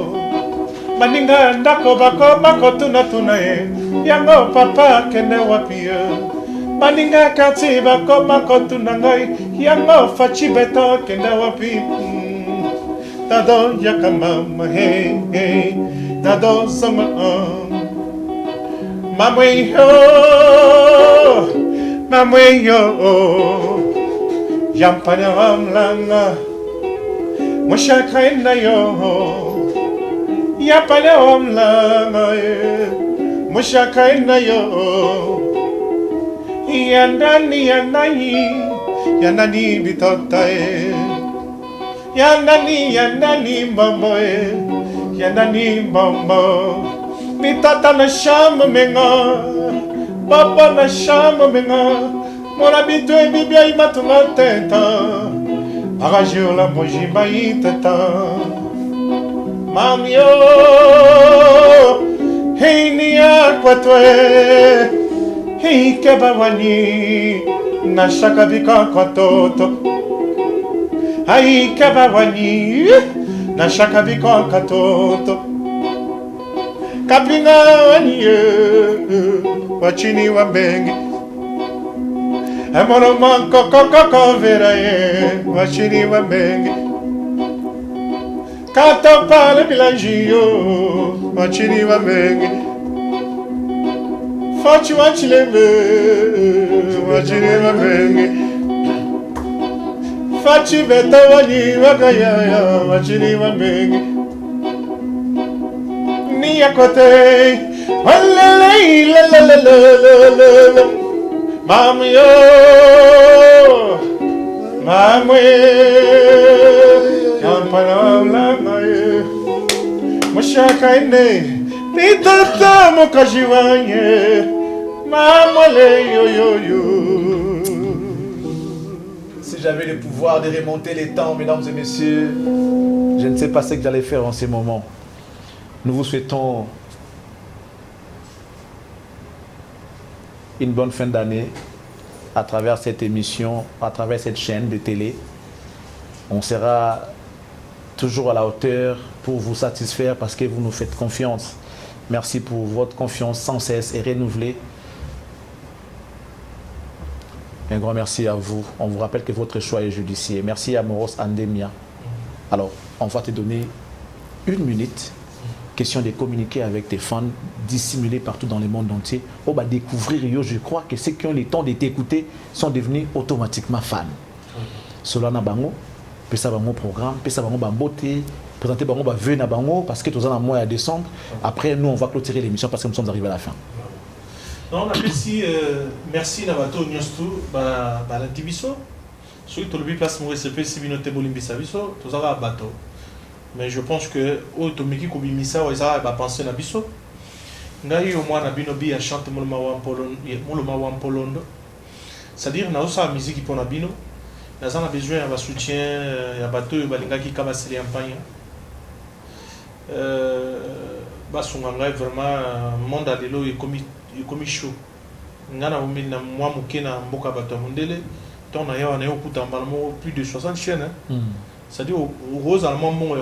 Speaker 5: baninga ndako bako tuna yango papa kende wapie baninga kati bako tuna ngai yango fachi beto kende wapi dado yakamama hey hey dado sama mamweyo yampanya wamlanga mushakaina yo yapanya wamlanga mushakaina yo yanani bitota yanani mambo yanani mambo bitota na shamba menga baba na shamba menga mona bitwe bibia imatuma tenta agajiola mojimba iteta mamio heinia kwatwe heikebawani na shakabika kwatoto haikebawani na shakabika katoto kapingani wachini wa bengi amono manko koko vera wachini wa bengi kato pale bilangio wachini wa bengi fachi wachilebe wachini wa bengi fachi beta wani wakayaya wachini wa bengi ni yakote walele la mami yo mamwe kampana la maye mushaka ine nitata mokajiwanye mamole yo.
Speaker 2: Si j'avais le pouvoir de remonter les temps, mesdames et messieurs, je ne sais pas ce que j'allais faire en ces moments. Nous vous souhaitons une bonne fin d'année à travers cette émission, à travers cette chaîne de télé. On sera toujours à la hauteur pour vous satisfaire parce que vous nous faites confiance. Merci pour votre confiance sans cesse et renouvelée. Un grand merci à vous. On vous rappelle que votre choix est judiciaire. Merci à Moros Andemia. Alors, on va te donner 1 minute. Question de communiquer avec tes fans, dissimulés partout dans le monde entier. On va découvrir, je crois que ceux qui ont le temps de t'écouter sont devenus automatiquement fans. Solana Bango, Pesa Bango programme, Pesa Bango Bambote, présenter Bango Vena Bango, parce que tout en mois à décembre. Après, nous, on va clôturer l'émission parce que nous sommes arrivés à la fin.
Speaker 5: Non, on apprécie, merci Navato Nyostu, la Dibiso. Celui qui a le place pour recevoir si vous avez Bolimbisabiso, tout ça va à bateau. Mais je pense que Otomiki Kobimisa Waza va penser à Bisso. Ngai au moins Nabinobi a chanté Moloma Wampolondo. C'est-à-dire, nous avons la musique pour Nabino. Nous avons besoin de soutien, de bateau, de balinga qui kabase les campagnes. Basunganga vraiment monde à l'élo est comme chaud. Ngana omil na moi mukena mboka bato mondele. Ton na yawa na yokuta mbalmo plus de 60 chaînes. C'est-à-dire, au rose allemand, on a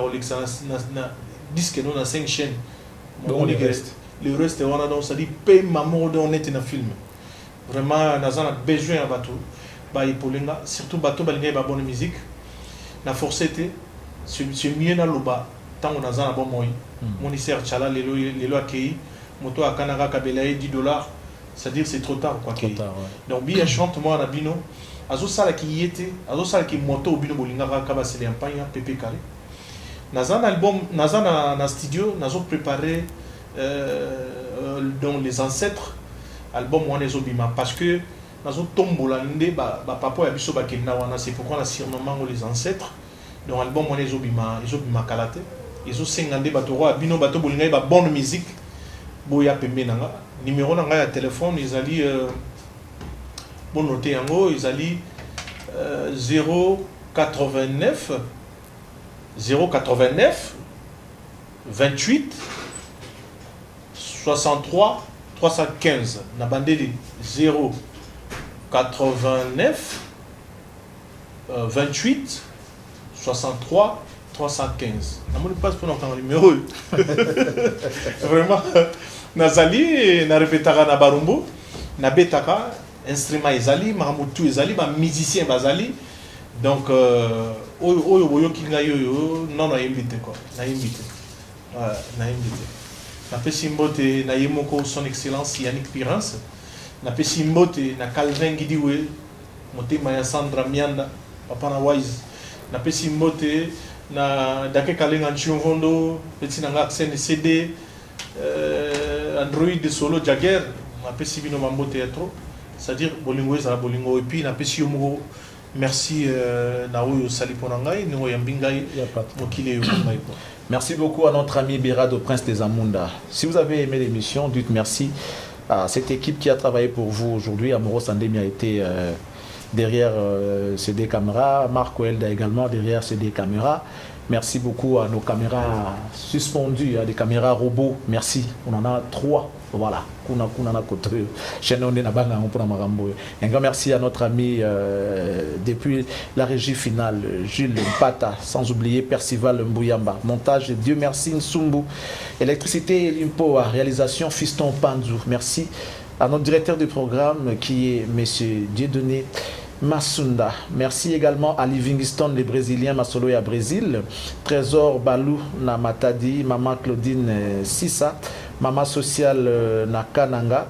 Speaker 5: 10 que nous 5 chaînes.
Speaker 2: Donc,
Speaker 5: le reste, on a donc, c'est-à-dire, paye maman, on est dans un film. Vraiment, nous avons besoin de bateau. Surtout, bateau, il y a une bonne musique. La force, c'est mieux dans le bas. Tant qu'on a un bon moyen. Mon ici, Tchala, les lois accueillis, moto à Kanara, Kabelaï, $10. C'est-à-dire, c'est trop tard. Trop tard, ouais. Donc, bien chante-moi à Bino. Azo sala qui y était, azo sala qui moto au bino bolinga kaba c'est l'empire PP carré. Nazan album, nazan na studio, nazo préparé dans les ancêtres album wana ezobima parce que nazo tombola ndé ba papa ya biso ba kenna wana c'est pourquoi on a surnommé les ancêtres. Donc album wana ezobima kalate. Ezo sengande ba toro bino bato bolinga ba bonne musique. boya pembe nanga numéro nanga ya téléphone ezali bon noter yango ezali 089 28 63 315 na bandeli 089 28 63 315 namoni passe pour notre numéro vraiment nazali na répétaka na barumbu na betaka instrument ezali mamutu ezali ba musicien bazali donc oyo boyoki ngai oyo non na invité quoi na invité na invité na pesi mbote na yemoko son excellence Yannick Pirance na pesi mbote na Calvin Gidiwe motema ya Sandra Mianda papa na wise na pesi mbote na dake kalenga nchionvondo peti na ngaxen CD Android solo Jagger na pesi bino mambote etro c'est-à-dire bolingo ezala bolingo et puis na pesi yomo merci na oyo sali pona ngai ni oyo mbingai mokile yo ngai ko.
Speaker 2: Merci beaucoup à notre ami Birado Prince des Amunda. Si vous avez aimé l'émission, dites merci à cette équipe qui a travaillé pour vous aujourd'hui. Amoro Sandemi a été derrière CD caméras, Marc Oelda également derrière CD caméras. Merci beaucoup à nos caméras suspendues, à des caméras robots. Merci. On en a 3. Voilà. Un grand merci à notre ami depuis la régie finale, Jules Mpata, sans oublier Percival Mbouyamba. Montage, Dieu merci, Nsumbu. Électricité, Limpo, réalisation, Fiston Panzou. Merci à notre directeur du programme qui est Monsieur Dieudonné Masunda. Merci également à Livingston, les Brésiliens, Masolo et à Brésil. Trésor Balou, Namatadi, Maman Claudine Sissa, Maman Sociale Nakananga,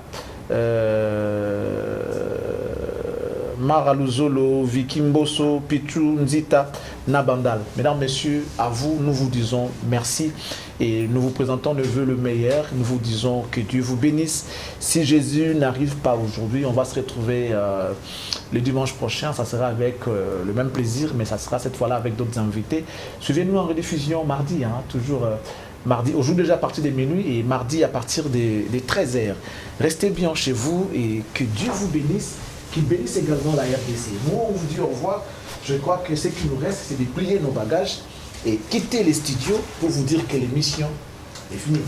Speaker 2: Maraluzolo, Vikimboso, Pichu, Nzita, Nabandal. Mesdames, Messieurs, à vous, nous vous disons merci et nous vous présentons le vœu le meilleur. Nous vous disons que Dieu vous bénisse. Si Jésus n'arrive pas aujourd'hui, on va se retrouver le dimanche prochain. Ça sera avec le même plaisir, mais ça sera cette fois-là avec d'autres invités. Suivez-nous en rediffusion mardi, toujours mardi. On joue déjà à partir de minuit et mardi à partir des 13h. Restez bien chez vous et que Dieu vous bénisse. Qui bénisse également la RDC. Nous, on vous dit au revoir. Je crois que ce qui nous reste, c'est de plier nos bagages et quitter les studios pour vous dire que l'émission est finie.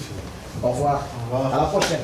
Speaker 2: Au revoir. Au revoir. À la prochaine.